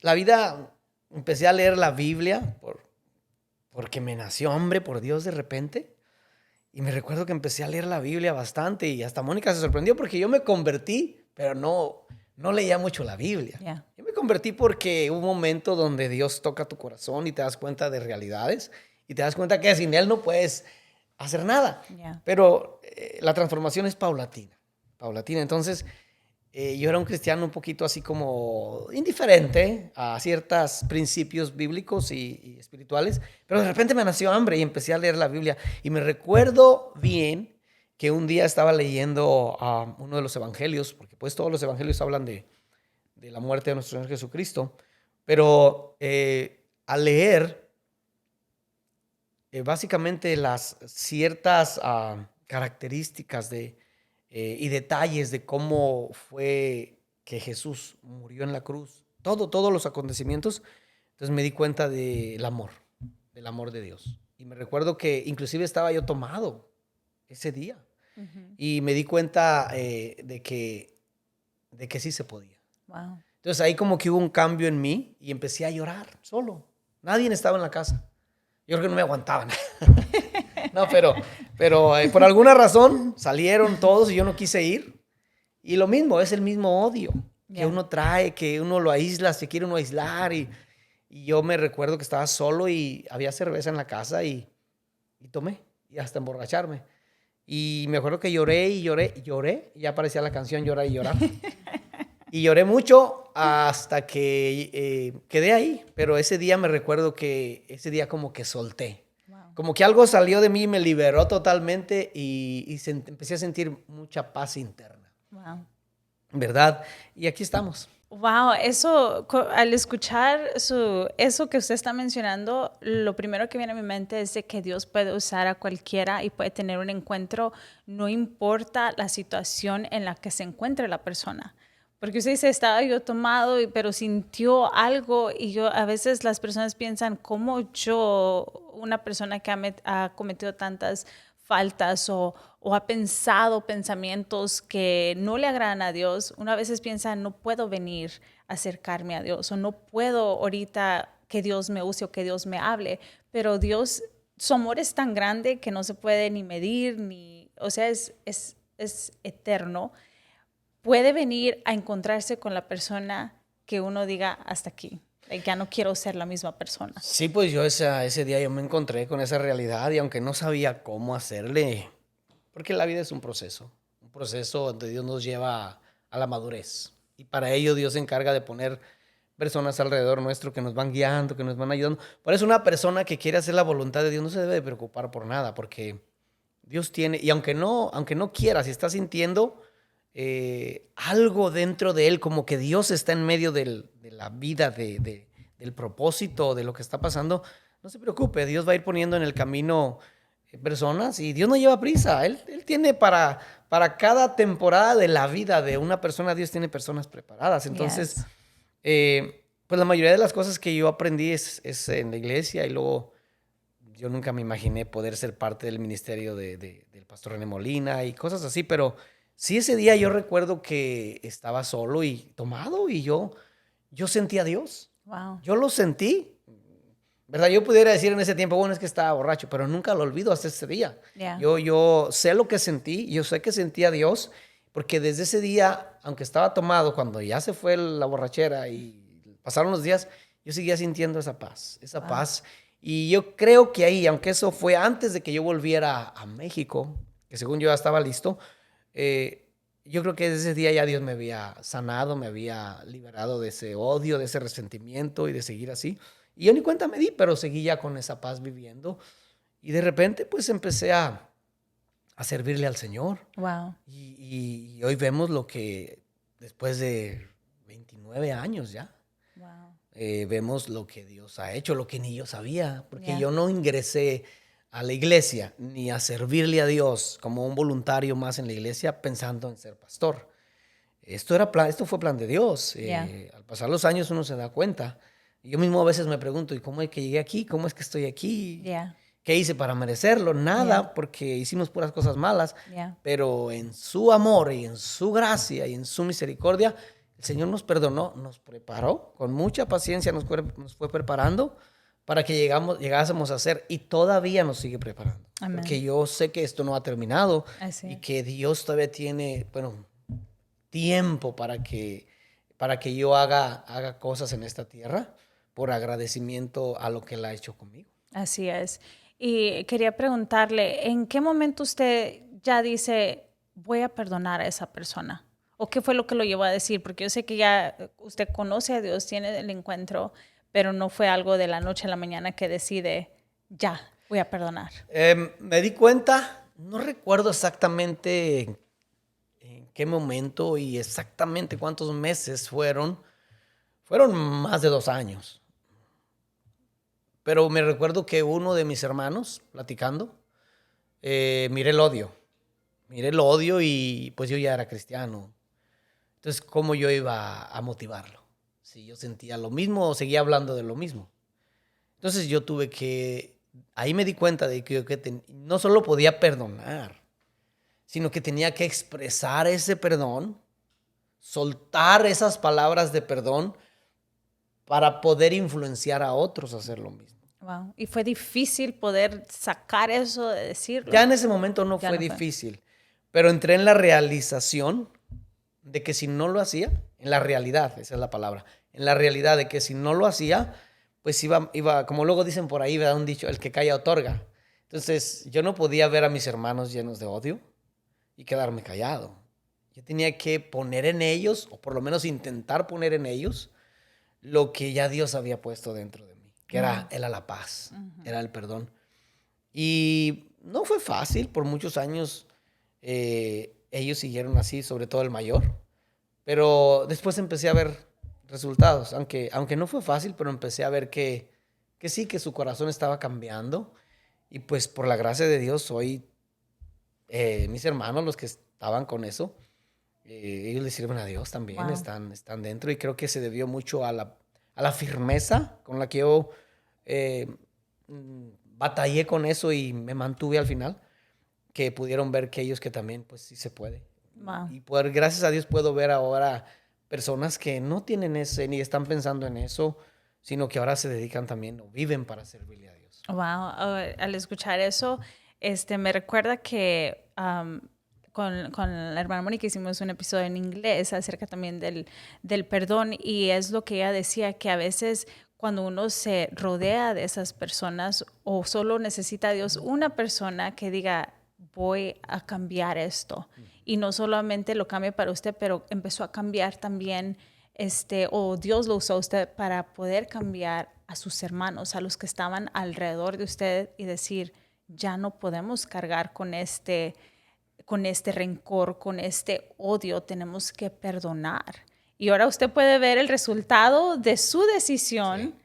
la vida, empecé a leer la Biblia porque me nació hambre por Dios de repente. Y me recuerdo que empecé a leer la Biblia bastante y hasta Mónica se sorprendió porque yo me convertí, pero no leía mucho la Biblia. Yeah. Yo me convertí porque hubo un momento donde Dios toca tu corazón y te das cuenta de realidades y te das cuenta que sin Él no puedes hacer nada. Yeah. Pero la transformación es paulatina. Entonces, yo era un cristiano un poquito así como indiferente a ciertos principios bíblicos y espirituales, pero de repente me nació hambre y empecé a leer la Biblia. Y me recuerdo bien que un día estaba leyendo uno de los evangelios, porque pues todos los evangelios hablan de la muerte de nuestro Señor Jesucristo, pero al leer básicamente las ciertas características y detalles de cómo fue que Jesús murió en la cruz, todos los acontecimientos, entonces me di cuenta del amor de Dios. Y me recuerdo que inclusive estaba yo tomado ese día. Uh-huh. Y me di cuenta de que sí se podía. Wow. Entonces ahí como que hubo un cambio en mí y empecé a llorar solo. Nadie estaba en la casa. Yo creo que no me aguantaban. No, pero por alguna razón salieron todos y yo no quise ir. Y lo mismo, es el mismo odio que uno trae, que uno lo aísla, se quiere uno aislar. Y yo me recuerdo que estaba solo y había cerveza en la casa y tomé, y hasta emborracharme. Y me acuerdo que lloré, y ya aparecía la canción Llorar y Llorar. Y lloré mucho hasta que quedé ahí, pero ese día me recuerdo que ese día como que solté. Wow. Como que algo salió de mí y me liberó totalmente y empecé a sentir mucha paz interna. Wow. ¿Verdad? Y aquí estamos. Wow, eso, al escuchar eso que usted está mencionando, lo primero que viene a mi mente es de que Dios puede usar a cualquiera y puede tener un encuentro, no importa la situación en la que se encuentre la persona. Porque usted dice, estaba yo tomado, pero sintió algo y a veces las personas piensan, ¿cómo yo, una persona que ha cometido tantas faltas o ha pensado pensamientos que no le agradan a Dios, una veces piensa, no puedo venir a acercarme a Dios o no puedo ahorita que Dios me use o que Dios me hable, pero Dios, su amor es tan grande que no se puede ni medir, o sea, es eterno. Puede venir a encontrarse con la persona que uno diga hasta aquí. Ya no quiero ser la misma persona. Sí, pues yo ese día yo me encontré con esa realidad y aunque no sabía cómo hacerle, porque la vida es un proceso donde Dios nos lleva a la madurez. Y para ello Dios se encarga de poner personas alrededor nuestro que nos van guiando, que nos van ayudando. Por eso una persona que quiere hacer la voluntad de Dios no se debe de preocupar por nada, porque Dios tiene, y aunque no quiera, si está sintiendo algo dentro de él, como que Dios está en medio de la vida de del propósito, de lo que está pasando, no se preocupe, Dios va a ir poniendo en el camino personas y Dios no lleva prisa. Él tiene para cada temporada de la vida de una persona, Dios tiene personas preparadas. Entonces, pues la mayoría de las cosas que yo aprendí es en la iglesia y luego yo nunca me imaginé poder ser parte del ministerio del pastor René Molina y cosas así, pero sí ese día yo recuerdo que estaba solo y tomado y yo sentí a Dios. Wow. Yo lo sentí. ¿Verdad? Yo pudiera decir en ese tiempo, bueno, es que estaba borracho, pero nunca lo olvido hasta ese día. Yeah. Yo sé lo que sentí, yo sé que sentí a Dios, porque desde ese día, aunque estaba tomado, cuando ya se fue la borrachera y pasaron los días, yo seguía sintiendo esa paz. Y yo creo que ahí, aunque eso fue antes de que yo volviera a México, que según yo ya estaba listo, yo creo que desde ese día ya Dios me había sanado, me había liberado de ese odio, de ese resentimiento y de seguir así. Y yo ni cuenta me di, pero seguí ya con esa paz viviendo. Y de repente, pues empecé a servirle al Señor. Wow. Y hoy vemos lo que, después de 29 años ya, Wow. vemos lo que Dios ha hecho, lo que ni yo sabía. Porque Yeah. yo no ingresé a la iglesia ni a servirle a Dios como un voluntario más en la iglesia pensando en ser pastor. Esto fue plan de Dios. Yeah. Al pasar los años uno se da cuenta. Yo mismo a veces me pregunto, ¿y cómo es que llegué aquí? ¿Cómo es que estoy aquí? Yeah. ¿Qué hice para merecerlo? Nada, Yeah. porque hicimos puras cosas malas. Yeah. Pero en su amor y en su gracia y en su misericordia, el Señor nos perdonó, nos preparó, con mucha paciencia nos fue preparando para que llegásemos a ser, y todavía nos sigue preparando. Amén. Porque yo sé que esto no ha terminado Así. y que Dios todavía tiene, tiempo para que yo haga cosas en esta tierra por agradecimiento a lo que Él ha hecho conmigo. Así es. Y quería preguntarle, ¿en qué momento usted ya dice, voy a perdonar a esa persona? ¿O qué fue lo que lo llevó a decir? Porque yo sé que ya usted conoce a Dios, tiene el encuentro, pero no fue algo de la noche a la mañana que decide, ya, voy a perdonar. Me di cuenta, no recuerdo exactamente en qué momento y exactamente cuántos meses fueron más de 2 años. Pero me recuerdo que uno de mis hermanos, platicando, miré el odio y pues yo ya era cristiano. Entonces, ¿cómo yo iba a motivarlo? Si yo sentía lo mismo o seguía hablando de lo mismo. Entonces yo ahí me di cuenta de que no solo podía perdonar, sino que tenía que expresar ese perdón, soltar esas palabras de perdón para poder influenciar a otros a hacer lo mismo. Wow. Y fue difícil poder sacar eso de decirlo. Ya en ese momento no fue difícil, pero entré en la realización de que si no lo hacía, en la realidad, esa es la palabra, en la realidad de que si no lo hacía, pues iba, como luego dicen por ahí, ¿verdad? Un dicho, el que calla otorga. Entonces yo no podía ver a mis hermanos llenos de odio y quedarme callado. Yo tenía que poner en ellos, o por lo menos intentar poner en ellos, lo que ya Dios había puesto dentro de mí, que era la paz, era el perdón. Y no fue fácil, por muchos años ellos siguieron así, sobre todo el mayor, pero después empecé a ver resultados, aunque no fue fácil, pero empecé a ver que sí, que su corazón estaba cambiando, y pues por la gracia de Dios hoy mis hermanos, los que estaban con eso, ellos le sirven a Dios también. Wow. Están dentro, y creo que se debió mucho a la firmeza con la que yo batallé con eso y me mantuve al final, que pudieron ver que ellos que también, pues sí se puede. Wow. Y gracias a Dios puedo ver ahora personas que no tienen ni están pensando en eso, sino que ahora se dedican también o viven para servirle a Dios. Wow, al escuchar eso, me recuerda que con la hermana Mónica hicimos un episodio en inglés acerca también del perdón, y es lo que ella decía, que a veces cuando uno se rodea de esas personas o solo necesita a Dios, una persona que diga, voy a cambiar esto, y no solamente lo cambia para usted, pero empezó a cambiar también, o Dios lo usó a usted para poder cambiar a sus hermanos, a los que estaban alrededor de usted, y decir, ya no podemos cargar con este rencor, con este odio, tenemos que perdonar. Y ahora usted puede ver el resultado de su decisión, sí,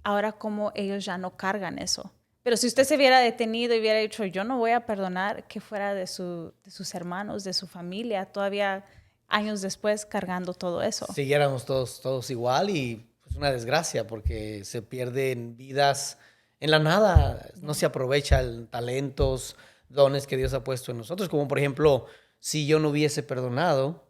ahora como ellos ya no cargan eso. Pero si usted se hubiera detenido y hubiera dicho, yo no voy a perdonar, que fuera de sus hermanos, de su familia, todavía años después cargando todo eso. Siguiéramos todos igual y es una desgracia porque se pierden vidas en la nada. No se aprovechan talentos, dones que Dios ha puesto en nosotros. Como por ejemplo, si yo no hubiese perdonado,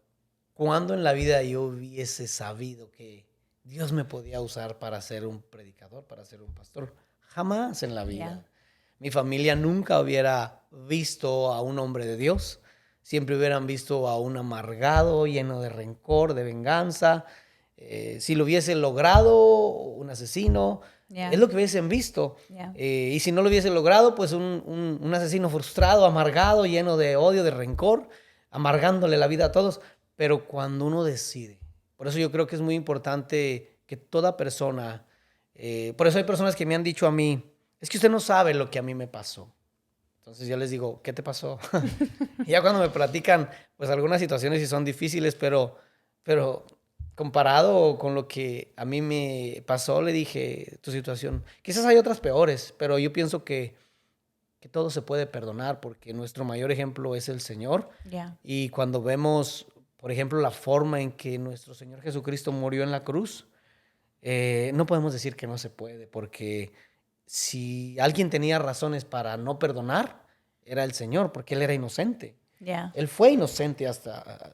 ¿cuándo en la vida yo hubiese sabido que Dios me podía usar para ser un predicador, para ser un pastor? Jamás en la vida. Yeah. Mi familia nunca hubiera visto a un hombre de Dios. Siempre hubieran visto a un amargado, lleno de rencor, de venganza. Si lo hubiese logrado, un asesino, Yeah. es lo que hubiesen visto. Yeah. Y si no lo hubiese logrado, pues un asesino frustrado, amargado, lleno de odio, de rencor, amargándole la vida a todos. Pero cuando uno decide, por eso yo creo que es muy importante que toda persona... por eso hay personas que me han dicho a mí, es que usted no sabe lo que a mí me pasó. Entonces yo les digo, ¿qué te pasó? Y ya cuando me platican, pues algunas situaciones sí son difíciles, pero comparado con lo que a mí me pasó, le dije, tu situación, quizás hay otras peores, pero yo pienso que todo se puede perdonar porque nuestro mayor ejemplo es el Señor. Yeah. Y cuando vemos, por ejemplo, la forma en que nuestro Señor Jesucristo murió en la cruz, no podemos decir que no se puede, porque si alguien tenía razones para no perdonar, era el Señor, porque Él era inocente. Yeah. Él fue inocente hasta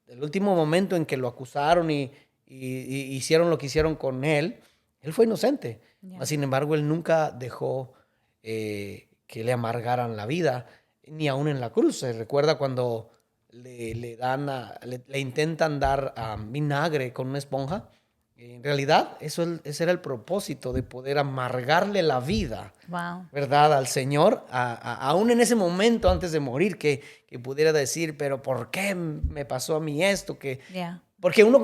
el último momento en que lo acusaron y hicieron lo que hicieron con Él. Él fue inocente. Yeah. Sin embargo, Él nunca dejó que le amargaran la vida, ni aún en la cruz. Se recuerda cuando le intentan dar vinagre con una esponja. En realidad, ese era el propósito de poder amargarle la vida, Wow. ¿verdad? Al Señor, aún en ese momento antes de morir, que pudiera decir, pero ¿por qué me pasó a mí esto? Yeah. Porque uno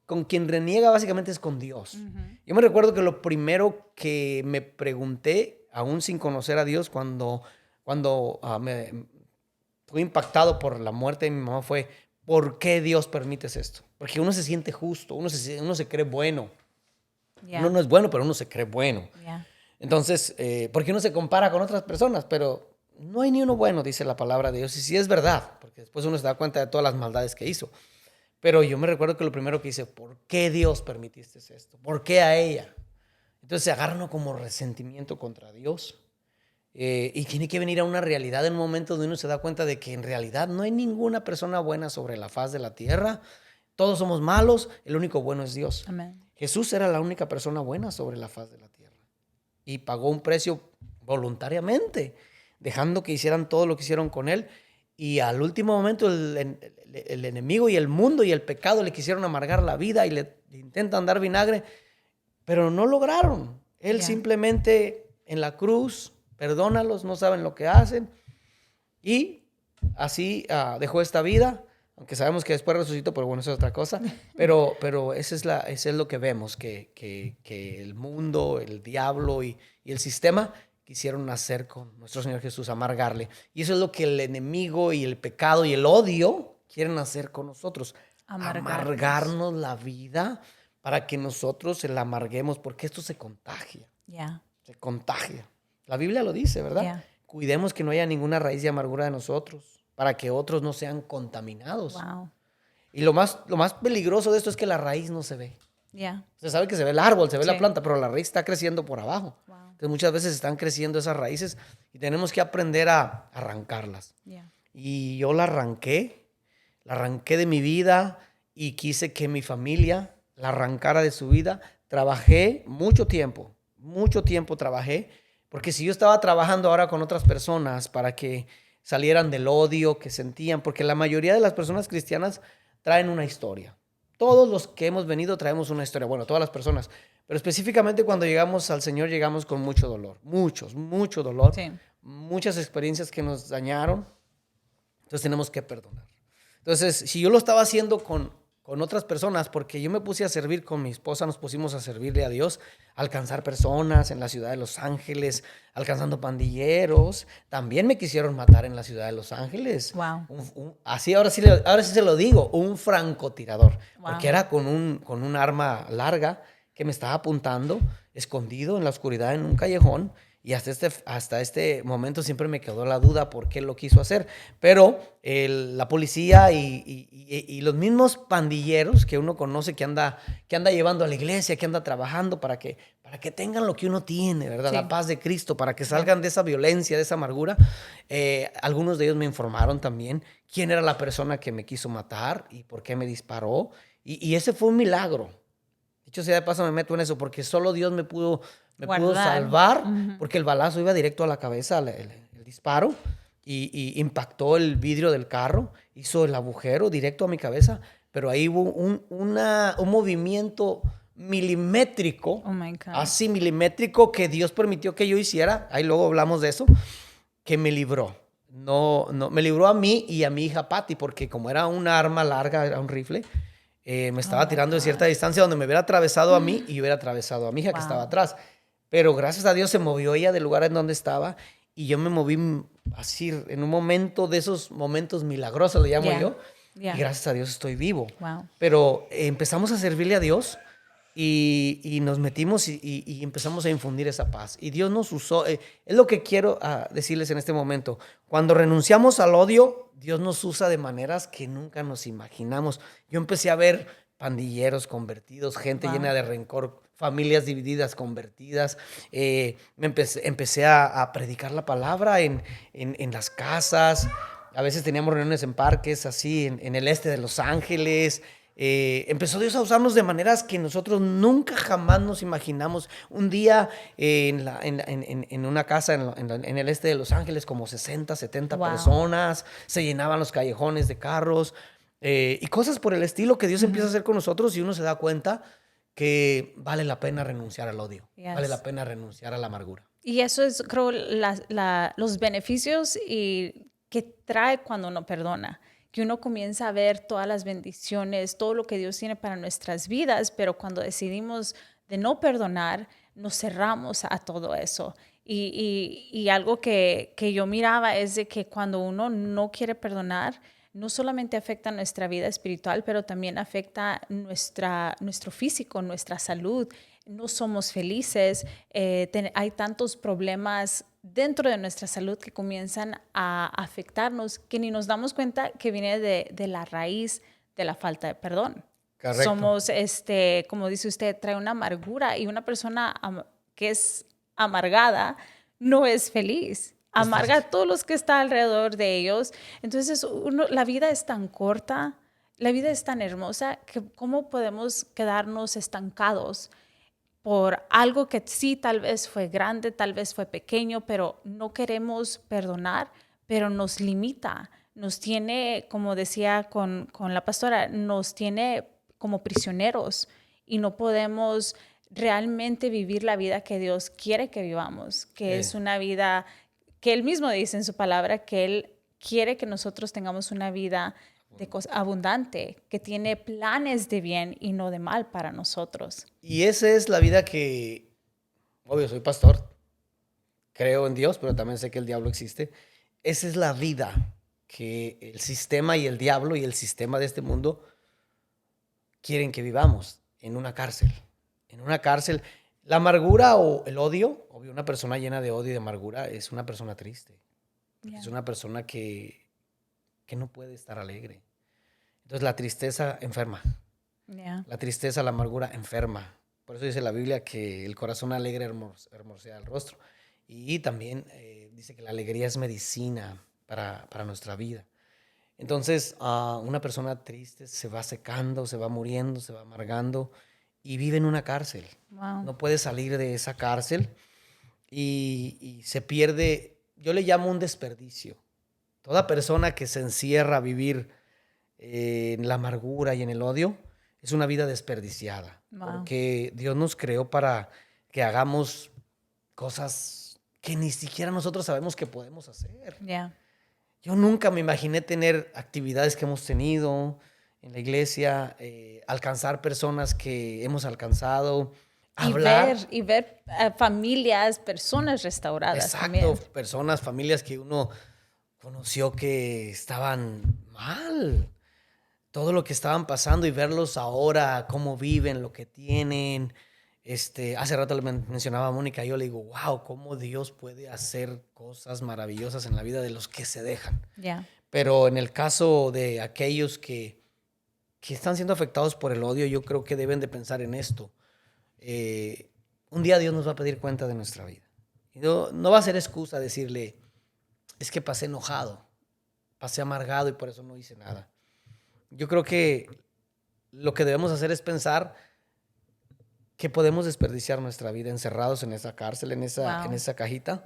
con quien reniega básicamente es con Dios. Mm-hmm. Yo me recuerdo que lo primero que me pregunté, aún sin conocer a Dios, cuando me fui impactado por la muerte de mi mamá, fue, ¿por qué Dios permites esto? Porque uno se siente justo, uno se cree bueno. Yeah. Uno no es bueno, pero uno se cree bueno. Yeah. Entonces, porque uno se compara con otras personas, pero no hay ni uno bueno, dice la palabra de Dios. Y sí es verdad, porque después uno se da cuenta de todas las maldades que hizo. Pero yo me recuerdo que lo primero que hice, ¿por qué Dios permitiste esto? ¿Por qué a ella? Entonces se agarra uno como resentimiento contra Dios. Y tiene que venir a una realidad en un momento donde uno se da cuenta de que en realidad no hay ninguna persona buena sobre la faz de la tierra. Todos somos malos, el único bueno es Dios. Amen. Jesús era la única persona buena sobre la faz de la tierra. Y pagó un precio voluntariamente, dejando que hicieran todo lo que hicieron con él. Y al último momento el enemigo y el mundo y el pecado le quisieron amargar la vida y le intentan dar vinagre, pero no lograron. Él simplemente en la cruz, perdónalos, no saben lo que hacen. Y así dejó esta vida, aunque sabemos que después resucitó, pero bueno, eso es otra cosa. Pero eso es lo que vemos, que el mundo, el diablo y el sistema quisieron hacer con nuestro Señor Jesús, amargarle. Y eso es lo que el enemigo y el pecado y el odio quieren hacer con nosotros. Amargarnos la vida para que nosotros se la amarguemos, porque esto se contagia. Yeah. Se contagia. La Biblia lo dice, ¿verdad? Yeah. Cuidemos que no haya ninguna raíz de amargura de nosotros, para que otros no sean contaminados. Wow. Y lo más peligroso de esto es que la raíz no se ve. Yeah. Se sabe que se ve el árbol, se ve Sí. la planta, pero la raíz está creciendo por abajo. Wow. Entonces muchas veces están creciendo esas raíces y tenemos que aprender a arrancarlas. Yeah. Y yo la arranqué de mi vida y quise que mi familia la arrancara de su vida. Trabajé mucho tiempo trabajé, porque si yo estaba trabajando ahora con otras personas para que salieran del odio que sentían, porque la mayoría de las personas cristianas traen una historia. Todos los que hemos venido traemos una historia, bueno, todas las personas, pero específicamente cuando llegamos al Señor llegamos con mucho dolor, mucho dolor, Sí. muchas experiencias que nos dañaron, entonces tenemos que perdonar. Entonces, si yo lo estaba haciendo con otras personas, porque yo me puse a servir con mi esposa, nos pusimos a servirle a Dios, alcanzar personas en la ciudad de Los Ángeles, alcanzando pandilleros. También me quisieron matar en la ciudad de Los Ángeles. Wow. Así, ahora sí se lo digo, un francotirador. Wow. Porque era con un arma larga que me estaba apuntando, escondido en la oscuridad en un callejón. Y hasta este momento siempre me quedó la duda por qué lo quiso hacer. Pero la policía y los mismos pandilleros que uno conoce que anda llevando a la iglesia, que anda trabajando para que tengan lo que uno tiene, ¿verdad? Sí. La paz de Cristo, para que salgan de esa violencia, de esa amargura. Algunos de ellos me informaron también quién era la persona que me quiso matar y por qué me disparó. Y ese fue un milagro. Dicho sea de paso, me meto en eso porque solo Dios me pudo salvar, porque el balazo iba directo a la cabeza, el disparo, y impactó el vidrio del carro, hizo el agujero directo a mi cabeza, pero ahí hubo un movimiento milimétrico, así milimétrico, que Dios permitió que yo hiciera, ahí luego hablamos de eso, que me libró. No, me libró a mí y a mi hija Patty, porque como era un arma larga, era un rifle, me estaba tirando de cierta distancia donde me hubiera atravesado a mí y hubiera atravesado a mi hija que estaba atrás. Pero gracias a Dios se movió ella del lugar en donde estaba y yo me moví así en un momento de esos momentos milagrosos, le llamo yo. Y gracias a Dios estoy vivo. Pero empezamos a servirle a Dios y nos metimos y empezamos a infundir esa paz. Y Dios nos usó. Es lo que quiero decirles en este momento. Cuando renunciamos al odio, Dios nos usa de maneras que nunca nos imaginamos. Yo empecé a ver pandilleros convertidos, gente llena de rencor, familias divididas, convertidas. Empecé a predicar la palabra en las casas. A veces teníamos reuniones en parques, así, en el este de Los Ángeles. Empezó Dios a usarnos de maneras que nosotros nunca jamás nos imaginamos. Un día en una casa en el este de Los Ángeles, como 60, 70 personas, se llenaban los callejones de carros y cosas por el estilo que Dios empieza a hacer con nosotros y uno se da cuenta que vale la pena renunciar al odio, vale la pena renunciar a la amargura. Y eso es, creo, los beneficios que trae cuando uno perdona. Que uno comienza a ver todas las bendiciones, todo lo que Dios tiene para nuestras vidas, pero cuando decidimos de no perdonar, nos cerramos a todo eso. Y algo que yo miraba es de que cuando uno no quiere perdonar, no solamente afecta nuestra vida espiritual, pero también afecta nuestro físico, nuestra salud. No somos felices, hay tantos problemas dentro de nuestra salud que comienzan a afectarnos que ni nos damos cuenta que viene de la raíz de la falta de perdón. Correcto. Somos, como dice usted, trae una amargura y una persona que es amargada no es feliz. Amarga a todos los que están alrededor de ellos. Entonces, la vida es tan corta, la vida es tan hermosa que ¿cómo podemos quedarnos estancados por algo que sí tal vez fue grande, tal vez fue pequeño, pero no queremos perdonar, pero nos limita, nos tiene, como decía con la pastora, nos tiene como prisioneros y no podemos realmente vivir la vida que Dios quiere que vivamos, que es una vida que Él mismo dice en su palabra, que Él quiere que nosotros tengamos una vida abundante, que tiene planes de bien y no de mal para nosotros. Y esa es la vida que, obvio, soy pastor, creo en Dios, pero también sé que el diablo existe. Esa es la vida que el sistema y el diablo y el sistema de este mundo quieren que vivamos, en una cárcel. En una cárcel. La amargura o el odio, obvio, una persona llena de odio y de amargura es una persona triste. Es una persona que no puede estar alegre. Entonces la tristeza enferma. La tristeza, la amargura enferma. Por eso dice la Biblia que el corazón alegre hermosea el rostro. Y también dice que la alegría es medicina para nuestra vida. Entonces una persona triste se va secando, se va muriendo, se va amargando y vive en una cárcel. Wow. No puede salir de esa cárcel y se pierde, yo le llamo un desperdicio. Toda persona que se encierra a vivir en la amargura y en el odio es una vida desperdiciada. Wow. Porque Dios nos creó para que hagamos cosas que ni siquiera nosotros sabemos que podemos hacer. Yo nunca me imaginé tener actividades que hemos tenido en la iglesia, alcanzar personas que hemos alcanzado, hablar. Y ver familias, personas restauradas. Exacto, también. Familias que uno conoció que estaban mal, todo lo que estaban pasando y verlos ahora, cómo viven, lo que tienen. Hace rato le mencionaba a Mónica, yo le digo, wow, cómo Dios puede hacer cosas maravillosas en la vida de los que se dejan. Yeah. Pero en el caso de aquellos que están siendo afectados por el odio, yo creo que deben de pensar en esto. Un día Dios nos va a pedir cuenta de nuestra vida. Y no va a ser excusa decirle, es que pasé enojado, pasé amargado y por eso no hice nada. Yo creo que lo que debemos hacer es pensar que podemos desperdiciar nuestra vida encerrados en esa cárcel, en esa cajita,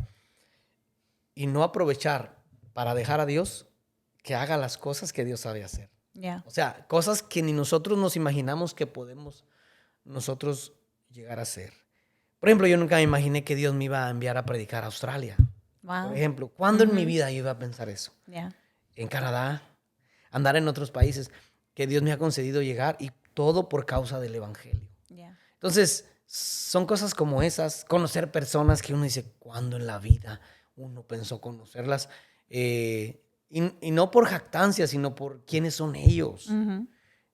y no aprovechar para dejar a Dios que haga las cosas que Dios sabe hacer. Yeah. O sea, cosas que ni nosotros nos imaginamos que podemos nosotros llegar a hacer. Por ejemplo, yo nunca me imaginé que Dios me iba a enviar a predicar a Australia. Wow. Por ejemplo, ¿cuándo en mi vida yo iba a pensar eso? Yeah. En Canadá, andar en otros países que Dios me ha concedido llegar, y todo por causa del evangelio. Yeah. Entonces, son cosas como esas, conocer personas que uno dice, ¿cuándo en la vida uno pensó conocerlas? Y no por jactancia, sino por quiénes son ellos. Mm-hmm.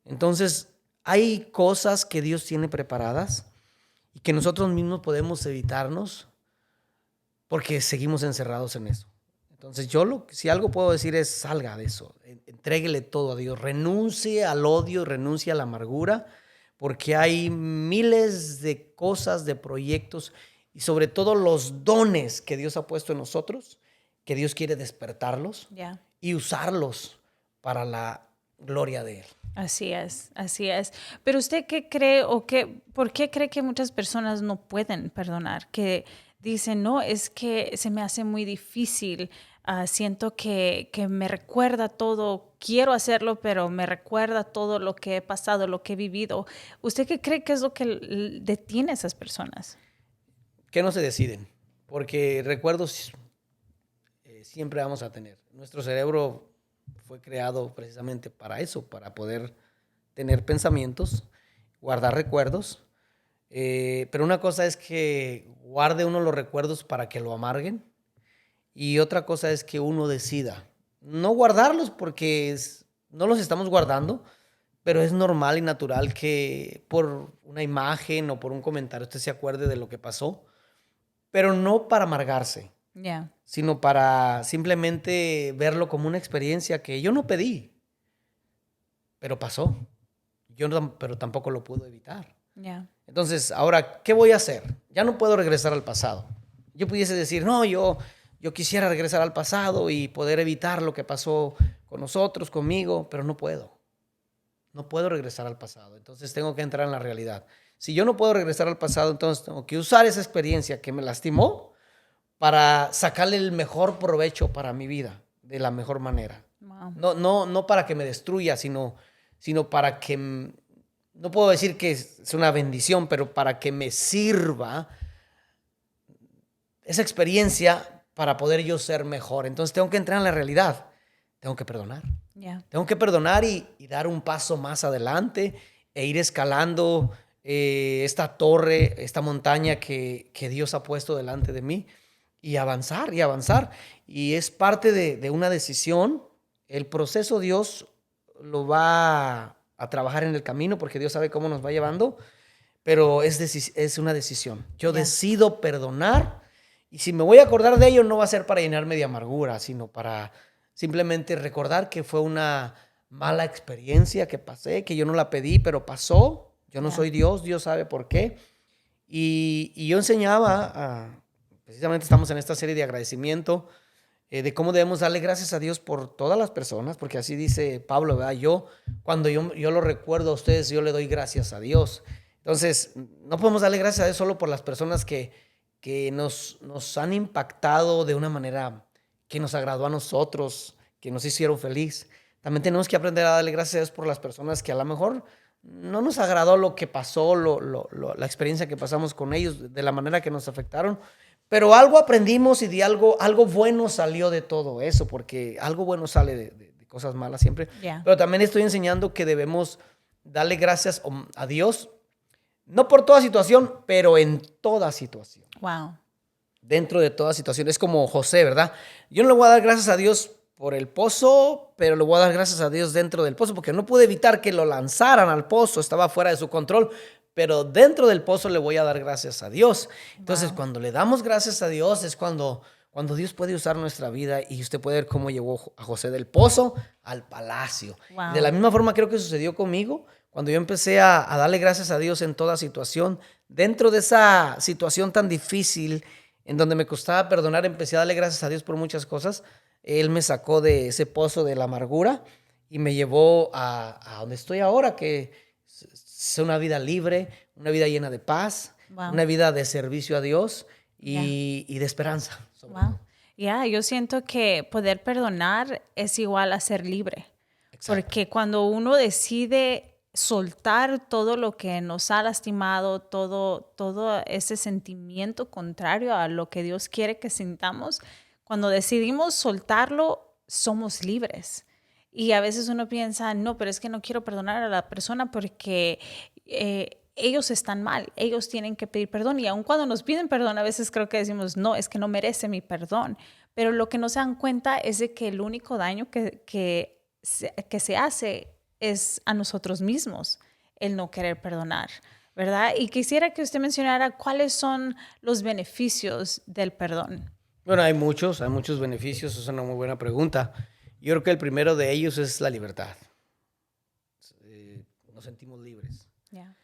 Entonces, hay cosas que Dios tiene preparadas y que nosotros mismos podemos evitarnos porque seguimos encerrados en eso. Entonces, si algo puedo decir es, salga de eso, entréguele todo a Dios, renuncie al odio, renuncie a la amargura, porque hay miles de cosas, de proyectos y sobre todo los dones que Dios ha puesto en nosotros, que Dios quiere despertarlos Yeah. y usarlos para la gloria de Él. Así es, así es. Pero usted, ¿qué cree por qué cree que muchas personas no pueden perdonar? Que dicen, no, es que se me hace muy difícil. Siento que me recuerda todo, quiero hacerlo, pero me recuerda todo lo que he pasado, lo que he vivido. ¿Usted qué cree que es lo que detiene a esas personas? Que no se deciden, porque recuerdos siempre vamos a tener. Nuestro cerebro fue creado precisamente para eso, para poder tener pensamientos, guardar recuerdos. Pero una cosa es que guarde uno los recuerdos para que lo amarguen, y otra cosa es que uno decida no guardarlos, porque no los estamos guardando, pero es normal y natural que por una imagen o por un comentario usted se acuerde de lo que pasó, pero no para amargarse. Yeah. Sino para simplemente verlo como una experiencia que yo no pedí, pero pasó. Pero tampoco lo puedo evitar. Yeah. Entonces, ahora, ¿qué voy a hacer? Ya no puedo regresar al pasado. Yo pudiese decir, no, yo quisiera regresar al pasado y poder evitar lo que pasó con nosotros, conmigo, pero no puedo. No puedo regresar al pasado. Entonces, tengo que entrar en la realidad. Si yo no puedo regresar al pasado, entonces tengo que usar esa experiencia que me lastimó para sacarle el mejor provecho para mi vida, de la mejor manera. Wow. No para que me destruya, sino para que, no puedo decir que es una bendición, pero para que me sirva esa experiencia para poder yo ser mejor. Entonces tengo que entrar en la realidad, tengo que perdonar. Yeah. Tengo que perdonar y dar un paso más adelante e ir escalando esta torre, esta montaña que Dios ha puesto delante de mí. Y avanzar y avanzar. Y es parte de una decisión. El proceso Dios lo va a trabajar en el camino, porque Dios sabe cómo nos va llevando, pero es una decisión. Yo decido perdonar, y si me voy a acordar de ello, no va a ser para llenarme de amargura, sino para simplemente recordar que fue una mala experiencia que pasé, que yo no la pedí, pero pasó. Yo no soy Dios, Dios sabe por qué. Y yo enseñaba precisamente estamos en esta serie de agradecimiento, de cómo debemos darle gracias a Dios por todas las personas, porque así dice Pablo, ¿verdad? Cuando yo lo recuerdo a ustedes, yo le doy gracias a Dios. Entonces, no podemos darle gracias a Dios solo por las personas que nos han impactado de una manera que nos agradó a nosotros, que nos hicieron feliz. También tenemos que aprender a darle gracias a Dios por las personas que a lo mejor no nos agradó lo que pasó, la experiencia que pasamos con ellos, de la manera que nos afectaron. Pero algo aprendimos, y de algo bueno salió de todo eso, porque algo bueno sale de cosas malas siempre. Yeah. Pero también estoy enseñando que debemos darle gracias a Dios, no por toda situación, pero en toda situación. Wow. Dentro de toda situación. Es como José, ¿verdad? Yo no le voy a dar gracias a Dios por el pozo, pero le voy a dar gracias a Dios dentro del pozo, porque no pude evitar que lo lanzaran al pozo, estaba fuera de su control. pero dentro del pozo le voy a dar gracias a Dios. Entonces, Wow. cuando le damos gracias a Dios es cuando Dios puede usar nuestra vida y usted puede ver cómo llevó a José del pozo al palacio. Y de la Wow. misma forma creo que sucedió conmigo cuando yo empecé a darle gracias a Dios en toda situación. Dentro de esa situación tan difícil en donde me costaba perdonar, empecé a darle gracias a Dios por muchas cosas. Él me sacó de ese pozo de la amargura y me llevó a donde estoy ahora, que es una vida libre, una vida llena de paz, Wow. una vida de servicio a Dios Yeah. y de esperanza. Wow. Ya, yo siento que poder perdonar es igual a ser libre. Exacto. Porque cuando uno decide soltar todo lo que nos ha lastimado, todo ese sentimiento contrario a lo que Dios quiere que sintamos, cuando decidimos soltarlo, somos libres. Y a veces uno piensa, no, pero es que no quiero perdonar a la persona porque ellos están mal, ellos tienen que pedir perdón. Y aun cuando nos piden perdón, a veces creo que decimos, no, es que no merece mi perdón. Pero lo que no se dan cuenta es de que el único daño que se hace es a nosotros mismos, el no querer perdonar, ¿verdad? Y quisiera que usted mencionara cuáles son los beneficios del perdón. Bueno, hay muchos beneficios, es una muy buena pregunta. Yo creo que el primero de ellos es la libertad. Nos sentimos libres. Yeah.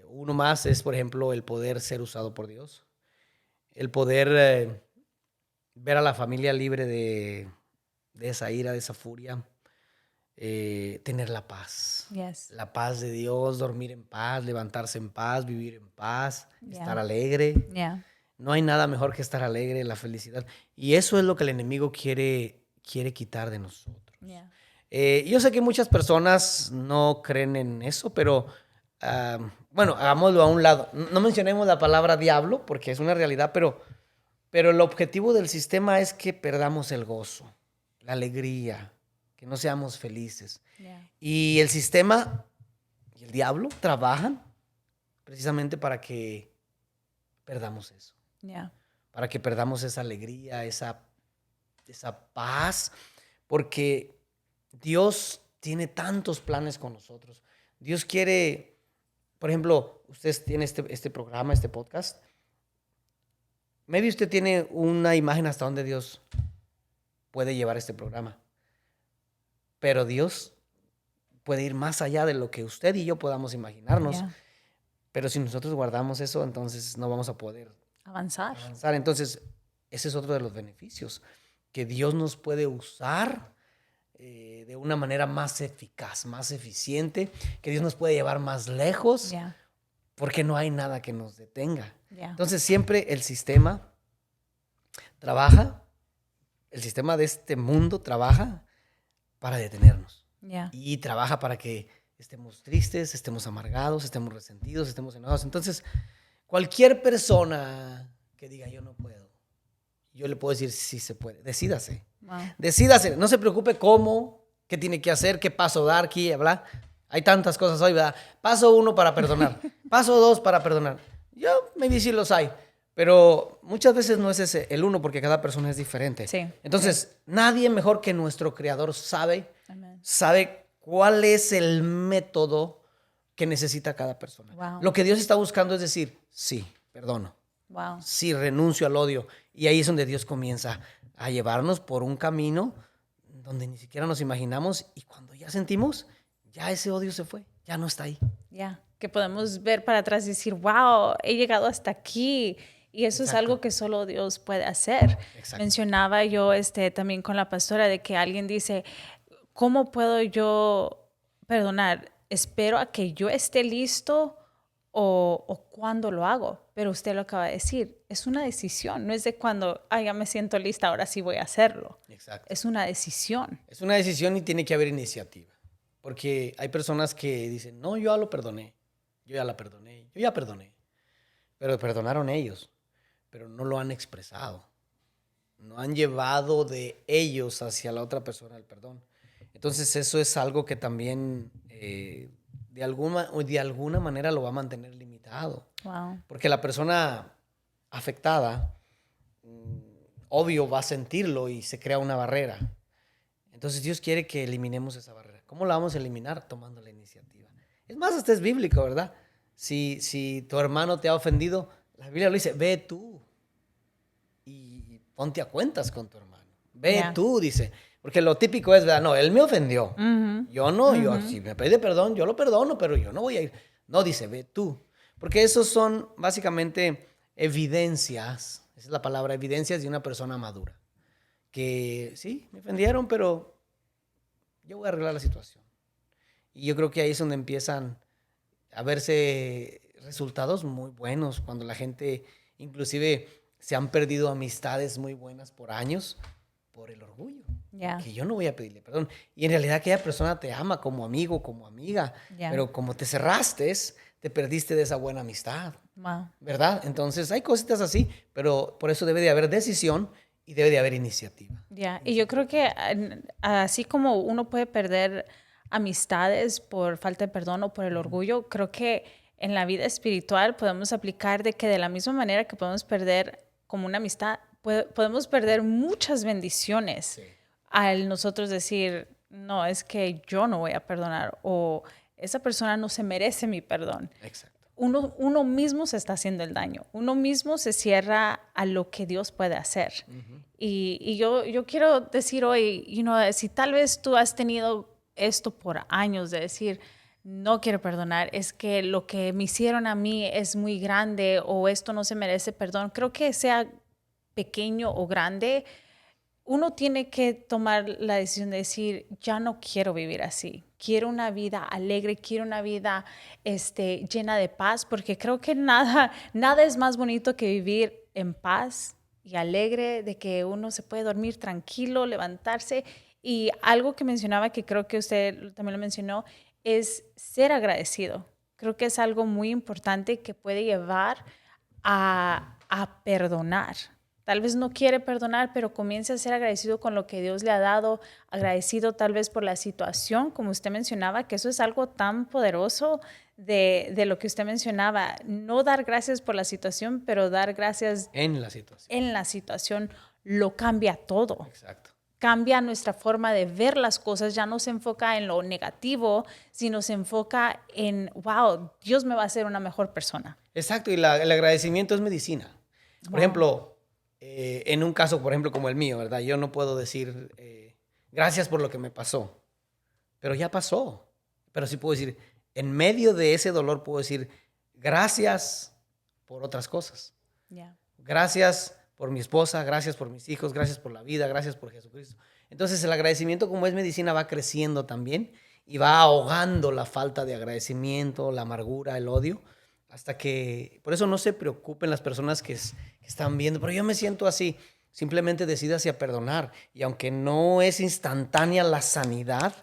Uno más es, por ejemplo, el poder ser usado por Dios. El poder ver a la familia libre de esa ira, de esa furia. Tener la paz. Yes. La paz de Dios, dormir en paz, levantarse en paz, vivir en paz, Yeah. estar alegre. Yeah. No hay nada mejor que estar alegre, la felicidad. Y eso es lo que el enemigo quiere quitar de nosotros. Yeah. Yo sé que muchas personas no creen en eso, pero bueno, hagámoslo a un lado. No mencionemos la palabra diablo porque es una realidad, pero el objetivo del sistema es que perdamos el gozo, la alegría, que no seamos felices. Yeah. Y el sistema y el diablo trabajan precisamente para que perdamos eso. Yeah. Para que perdamos esa alegría, esa paz, porque Dios tiene tantos planes con nosotros. Dios quiere, por ejemplo, usted tiene este programa, este podcast. Maybe usted tiene una imagen hasta donde Dios puede llevar este programa. Pero Dios puede ir más allá de lo que usted y yo podamos imaginarnos. Yeah. Pero si nosotros guardamos eso, entonces no vamos a poder Avanzar. Entonces, ese es otro de los beneficios, que Dios nos puede usar de una manera más eficaz, más eficiente, que Dios nos puede llevar más lejos, Yeah. porque no hay nada que nos detenga. Yeah. Entonces, siempre el sistema trabaja, el sistema de este mundo trabaja para detenernos. Yeah. Y trabaja para que estemos tristes, estemos amargados, estemos resentidos, estemos enojados. Entonces, cualquier persona que diga yo no puedo, yo le puedo decir sí se puede. Decídase. Wow. Decídase. No se preocupe cómo, qué tiene que hacer, qué paso dar, aquí, hablar. Hay tantas cosas hoy, ¿verdad? Paso 1 para perdonar. Paso 2 para perdonar. Yo, maybe sí los hay. Pero muchas veces no es ese el 1 porque cada persona es diferente. Sí. Entonces, nadie mejor que nuestro Creador sabe Amen. cuál es el método que necesita cada persona. Wow. Lo que Dios está buscando es decir, sí, perdono, Wow. sí, renuncio al odio. Y ahí es donde Dios comienza a llevarnos por un camino donde ni siquiera nos imaginamos y cuando ya sentimos, ya ese odio se fue, ya no está ahí. Yeah. Que podemos ver para atrás y decir, wow, he llegado hasta aquí. Y eso es Exacto. algo que solo Dios puede hacer. Exacto. Mencionaba yo también con la pastora de que alguien dice, ¿cómo puedo yo perdonar? ¿Espero a que yo esté listo o cuándo lo hago? Pero usted lo acaba de decir, es una decisión. No es de cuando, ya me siento lista, ahora sí voy a hacerlo. Exacto. Es una decisión. Es una decisión y tiene que haber iniciativa. Porque hay personas que dicen, no, yo ya lo perdoné, yo ya la perdoné, yo ya perdoné. Pero perdonaron ellos, pero no lo han expresado. No han llevado de ellos hacia la otra persona el perdón. Entonces eso es algo que también de alguna manera lo va a mantener limitado. Wow. Porque la persona afectada, obvio, va a sentirlo y se crea una barrera. Entonces Dios quiere que eliminemos esa barrera. ¿Cómo la vamos a eliminar? Tomando la iniciativa. Es más, hasta es bíblico, ¿verdad? Si tu hermano te ha ofendido, la Biblia lo dice, ve tú y ponte a cuentas con tu hermano. Ve Ya. tú, dice. Porque lo típico es, ¿verdad? No, él me ofendió. Ujú, Yo no, yo ujú. si me pide perdón, yo lo perdono, pero yo no voy a ir. No, dice, ve tú. Porque esos son básicamente evidencias, esa es la palabra, evidencias de una persona madura. Que sí, me ofendieron, pero yo voy a arreglar la situación. Y yo creo que ahí es donde empiezan a verse resultados muy buenos, cuando la gente inclusive se han perdido amistades muy buenas por años por el orgullo. Ya, Que yo no voy a pedirle perdón. Y en realidad aquella persona te ama como amigo, como amiga, ya. pero como te cerraste, te perdiste de esa buena amistad, Wow. ¿verdad? Entonces hay cositas así, pero por eso debe de haber decisión y debe de haber iniciativa. Ya, y yo creo que así como uno puede perder amistades por falta de perdón o por el orgullo, creo que en la vida espiritual podemos aplicar de que de la misma manera que podemos perder como una amistad, podemos perder muchas bendiciones Sí, al nosotros decir, no, es que yo no voy a perdonar o esa persona no se merece mi perdón. exacto. Uno mismo se está haciendo el daño, uno mismo se cierra a lo que Dios puede hacer. Y yo quiero decir hoy, si tal vez tú has tenido esto por años de decir, no quiero perdonar, es que lo que me hicieron a mí es muy grande o esto no se merece perdón, creo que sea pequeño o grande, uno tiene que tomar la decisión de decir, ya no quiero vivir así. Quiero una vida alegre, quiero una vida llena de paz, porque creo que nada es más bonito que vivir en paz y alegre, de que uno se puede dormir tranquilo, levantarse. Y algo que mencionaba, que creo que usted también lo mencionó, es ser agradecido. Creo que es algo muy importante que puede llevar a perdonar. Tal vez no quiere perdonar, pero comience a ser agradecido con lo que Dios le ha dado, agradecido tal vez por la situación, como usted mencionaba, que eso es algo tan poderoso de lo que usted mencionaba. No dar gracias por la situación, pero dar gracias En la situación. en la situación lo cambia todo. Exacto. Cambia nuestra forma de ver las cosas, ya no se enfoca en lo negativo, sino se enfoca en, wow, Dios me va a hacer una mejor persona. Exacto, y el agradecimiento es medicina. Por Wow. ejemplo, en un caso, por ejemplo, como el mío, ¿verdad? Yo no puedo decir gracias por lo que me pasó, pero ya pasó. Pero sí puedo decir, en medio de ese dolor puedo decir gracias por otras cosas. Yeah. Gracias por mi esposa, gracias por mis hijos, gracias por la vida, gracias por Jesucristo. Entonces el agradecimiento como es medicina va creciendo también y va ahogando la falta de agradecimiento, la amargura, el odio, hasta que, por eso no se preocupen las personas que están viendo, pero yo me siento así, simplemente decídase a perdonar y aunque no es instantánea la sanidad,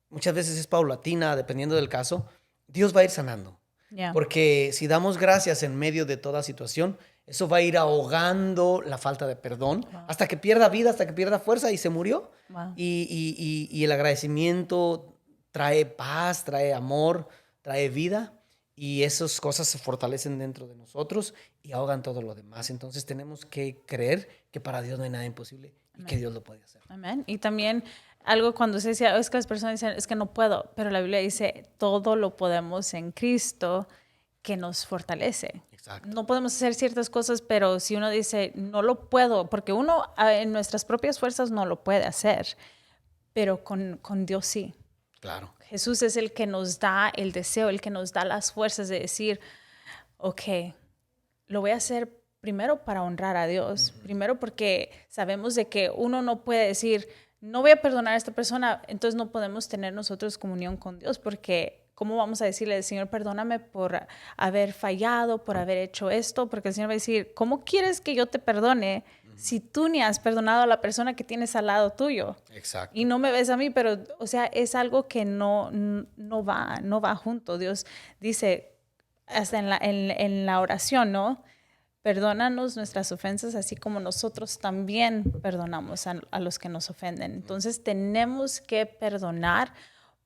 muchas veces es paulatina, dependiendo del caso, Dios va a ir sanando. Yeah. Porque si damos gracias en medio de toda situación, eso va a ir ahogando la falta de perdón Wow. hasta que pierda vida, hasta que pierda fuerza y se murió. Wow. Y el agradecimiento trae paz, trae amor, trae vida y esas cosas se fortalecen dentro de nosotros y ahogan todo lo demás. Entonces tenemos que creer que para Dios no hay nada imposible y que Dios lo puede hacer. Amén. Y también algo cuando se decía, es que las personas dicen, es que no puedo, pero la Biblia dice, todo lo podemos en Cristo que nos fortalece. Exacto. No podemos hacer ciertas cosas, pero si uno dice, no lo puedo, porque uno en nuestras propias fuerzas no lo puede hacer, pero con Dios sí. Claro. Jesús es el que nos da el deseo, el que nos da las fuerzas de decir, ok, lo voy a hacer primero para honrar a Dios, primero porque sabemos de que uno no puede decir, no voy a perdonar a esta persona, entonces no podemos tener nosotros comunión con Dios, porque ¿cómo vamos a decirle, Señor, perdóname por haber fallado, por haber hecho esto? Porque el Señor va a decir, ¿cómo quieres que yo te perdone si tú ni has perdonado a la persona que tienes al lado tuyo? Exacto. Y no me ves a mí, pero, o sea, es algo que no va junto. Dios dice, hasta en la oración, ¿no? Perdónanos nuestras ofensas, así como nosotros también perdonamos a los que nos ofenden. Entonces tenemos que perdonar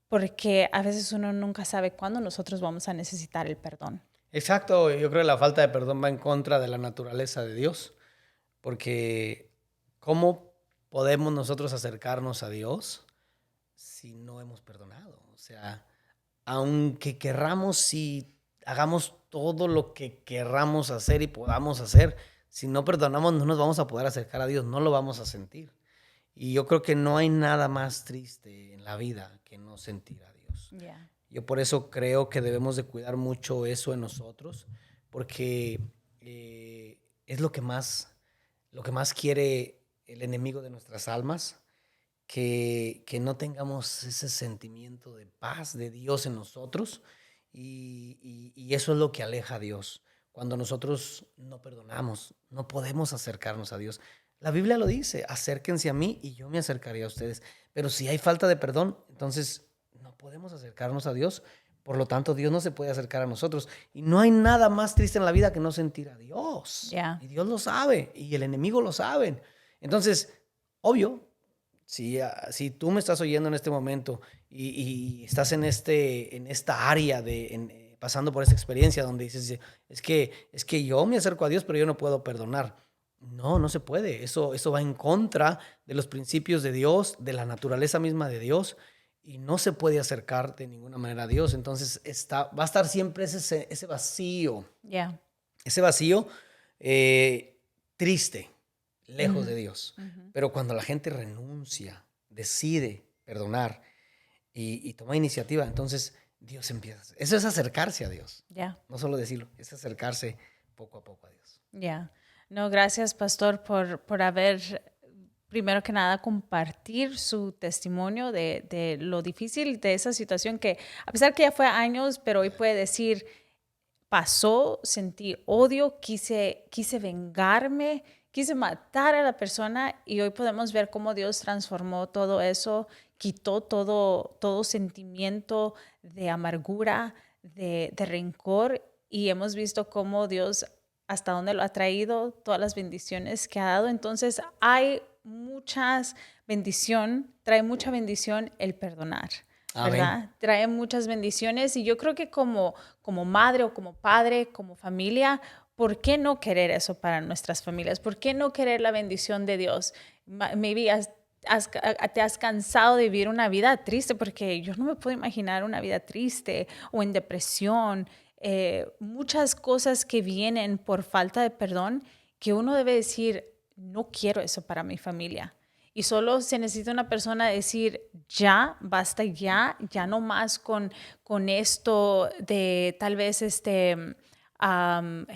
porque a veces uno nunca sabe cuándo nosotros vamos a necesitar el perdón. Exacto, yo creo que la falta de perdón va en contra de la naturaleza de Dios, porque ¿cómo podemos nosotros acercarnos a Dios si no hemos perdonado? O sea, aunque querramos y hagamos todo lo que querramos hacer y podamos hacer, si no perdonamos no nos vamos a poder acercar a Dios, no lo vamos a sentir. Y yo creo que no hay nada más triste en la vida que no sentir a Dios. Yeah. Yo por eso creo que debemos de cuidar mucho eso en nosotros, porque es lo que más quiere el enemigo de nuestras almas, que no tengamos ese sentimiento de paz de Dios en nosotros, y eso es lo que aleja a Dios. Cuando nosotros no perdonamos, no podemos acercarnos a Dios. La Biblia lo dice, acérquense a mí y yo me acercaré a ustedes. Pero si hay falta de perdón, entonces no podemos acercarnos a Dios. Por lo tanto, Dios no se puede acercar a nosotros. Y no hay nada más triste en la vida que no sentir a Dios. Yeah. Y Dios lo sabe, y el enemigo lo sabe. Entonces, obvio, si tú me estás oyendo en este momento y estás en esta área pasando por esta experiencia donde dices, es que yo me acerco a Dios, pero yo no puedo perdonar. No se puede. Eso va en contra de los principios de Dios, de la naturaleza misma de Dios, y no se puede acercar de ninguna manera a Dios. Entonces va a estar siempre ese vacío. Yeah. Ese vacío triste, lejos de Dios. Pero cuando la gente renuncia, decide perdonar y toma iniciativa, entonces Dios empieza. Eso es acercarse a Dios. Yeah. No solo decirlo, es acercarse poco a poco a Dios. Yeah. No, gracias, pastor, por haber, primero que nada, compartir su testimonio de lo difícil de esa situación que, a pesar que ya fue años, pero hoy puede decir, pasó, sentí odio, quise vengarme, quise matar a la persona, y hoy podemos ver cómo Dios transformó todo eso, quitó todo sentimiento de amargura, de rencor, y hemos visto cómo Dios hasta dónde lo ha traído, todas las bendiciones que ha dado. Entonces hay trae mucha bendición el perdonar. ¿Verdad? Amén. Trae muchas bendiciones, y yo creo que como madre o como padre, como familia, ¿por qué no querer eso para nuestras familias? ¿Por qué no querer la bendición de Dios? Maybe te has cansado de vivir una vida triste, porque yo no me puedo imaginar una vida triste o en depresión. Muchas cosas que vienen por falta de perdón, que uno debe decir, no quiero eso para mi familia. Y solo se necesita una persona decir, ya, basta ya no más con esto de tal vez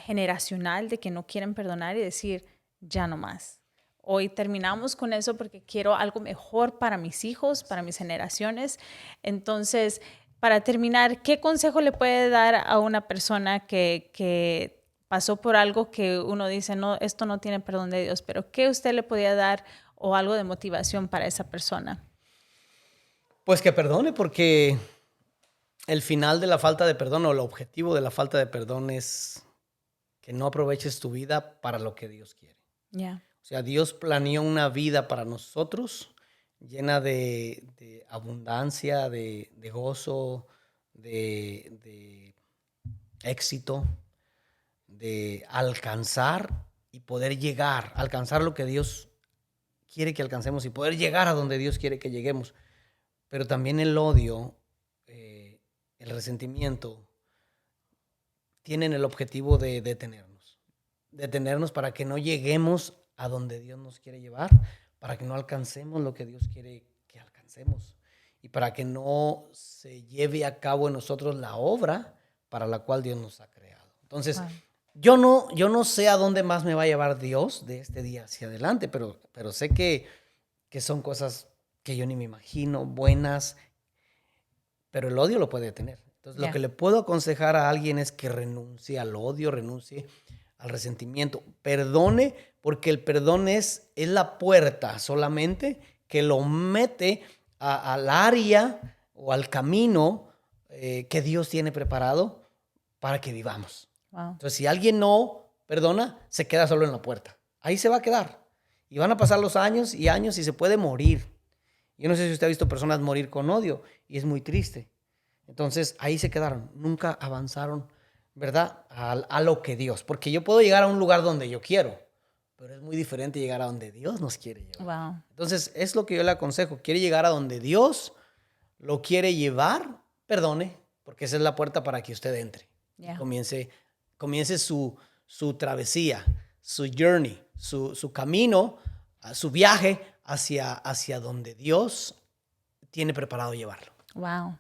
generacional de que no quieren perdonar, y decir, ya no más. Hoy terminamos con eso porque quiero algo mejor para mis hijos, para mis generaciones. Entonces, para terminar, ¿qué consejo le puede dar a una persona que pasó por algo que uno dice, no, esto no tiene perdón de Dios, pero qué usted le podría dar o algo de motivación para esa persona? Pues que perdone, porque el final de la falta de perdón, o el objetivo de la falta de perdón, es que no aproveches tu vida para lo que Dios quiere. Yeah. O sea, Dios planeó una vida para nosotros llena de abundancia, de gozo, de éxito, de alcanzar y poder alcanzar lo que Dios quiere que alcancemos y poder llegar a donde Dios quiere que lleguemos. Pero también el odio, el resentimiento, tienen el objetivo de detenernos para que no lleguemos a donde Dios nos quiere llevar, para que no alcancemos lo que Dios quiere que alcancemos, y para que no se lleve a cabo en nosotros la obra para la cual Dios nos ha creado. Entonces, yo no sé a dónde más me va a llevar Dios de este día hacia adelante, pero sé que son cosas que yo ni me imagino, buenas, pero el odio lo puede detener. Entonces, lo que le puedo aconsejar a alguien es que renuncie al odio, renuncie al resentimiento, perdone, porque el perdón es la puerta solamente que lo mete al área o al camino que Dios tiene preparado para que vivamos. Wow. Entonces, si alguien no perdona, se queda solo en la puerta. Ahí se va a quedar. Y van a pasar los años y años y se puede morir. Yo no sé si usted ha visto personas morir con odio, y es muy triste. Entonces, ahí se quedaron. Nunca avanzaron, ¿verdad? A lo que Dios. Porque yo puedo llegar a un lugar donde yo quiero, pero es muy diferente llegar a donde Dios nos quiere llevar. Wow. Entonces, es lo que yo le aconsejo. Quiere llegar a donde Dios lo quiere llevar, perdone. porque esa es la puerta para que usted entre. Yeah. Comience su travesía, su journey, su camino, su viaje hacia donde Dios tiene preparado llevarlo. Wow,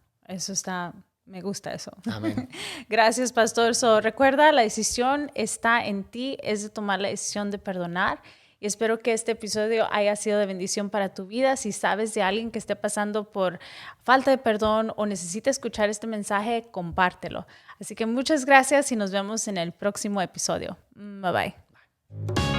me gusta eso. Amén. Gracias, pastor. Recuerda, la decisión está en ti, es de tomar la decisión de perdonar. Y espero que este episodio haya sido de bendición para tu vida. Si sabes de alguien que esté pasando por falta de perdón o necesita escuchar este mensaje, compártelo. Así que muchas gracias y nos vemos en el próximo episodio. Bye bye.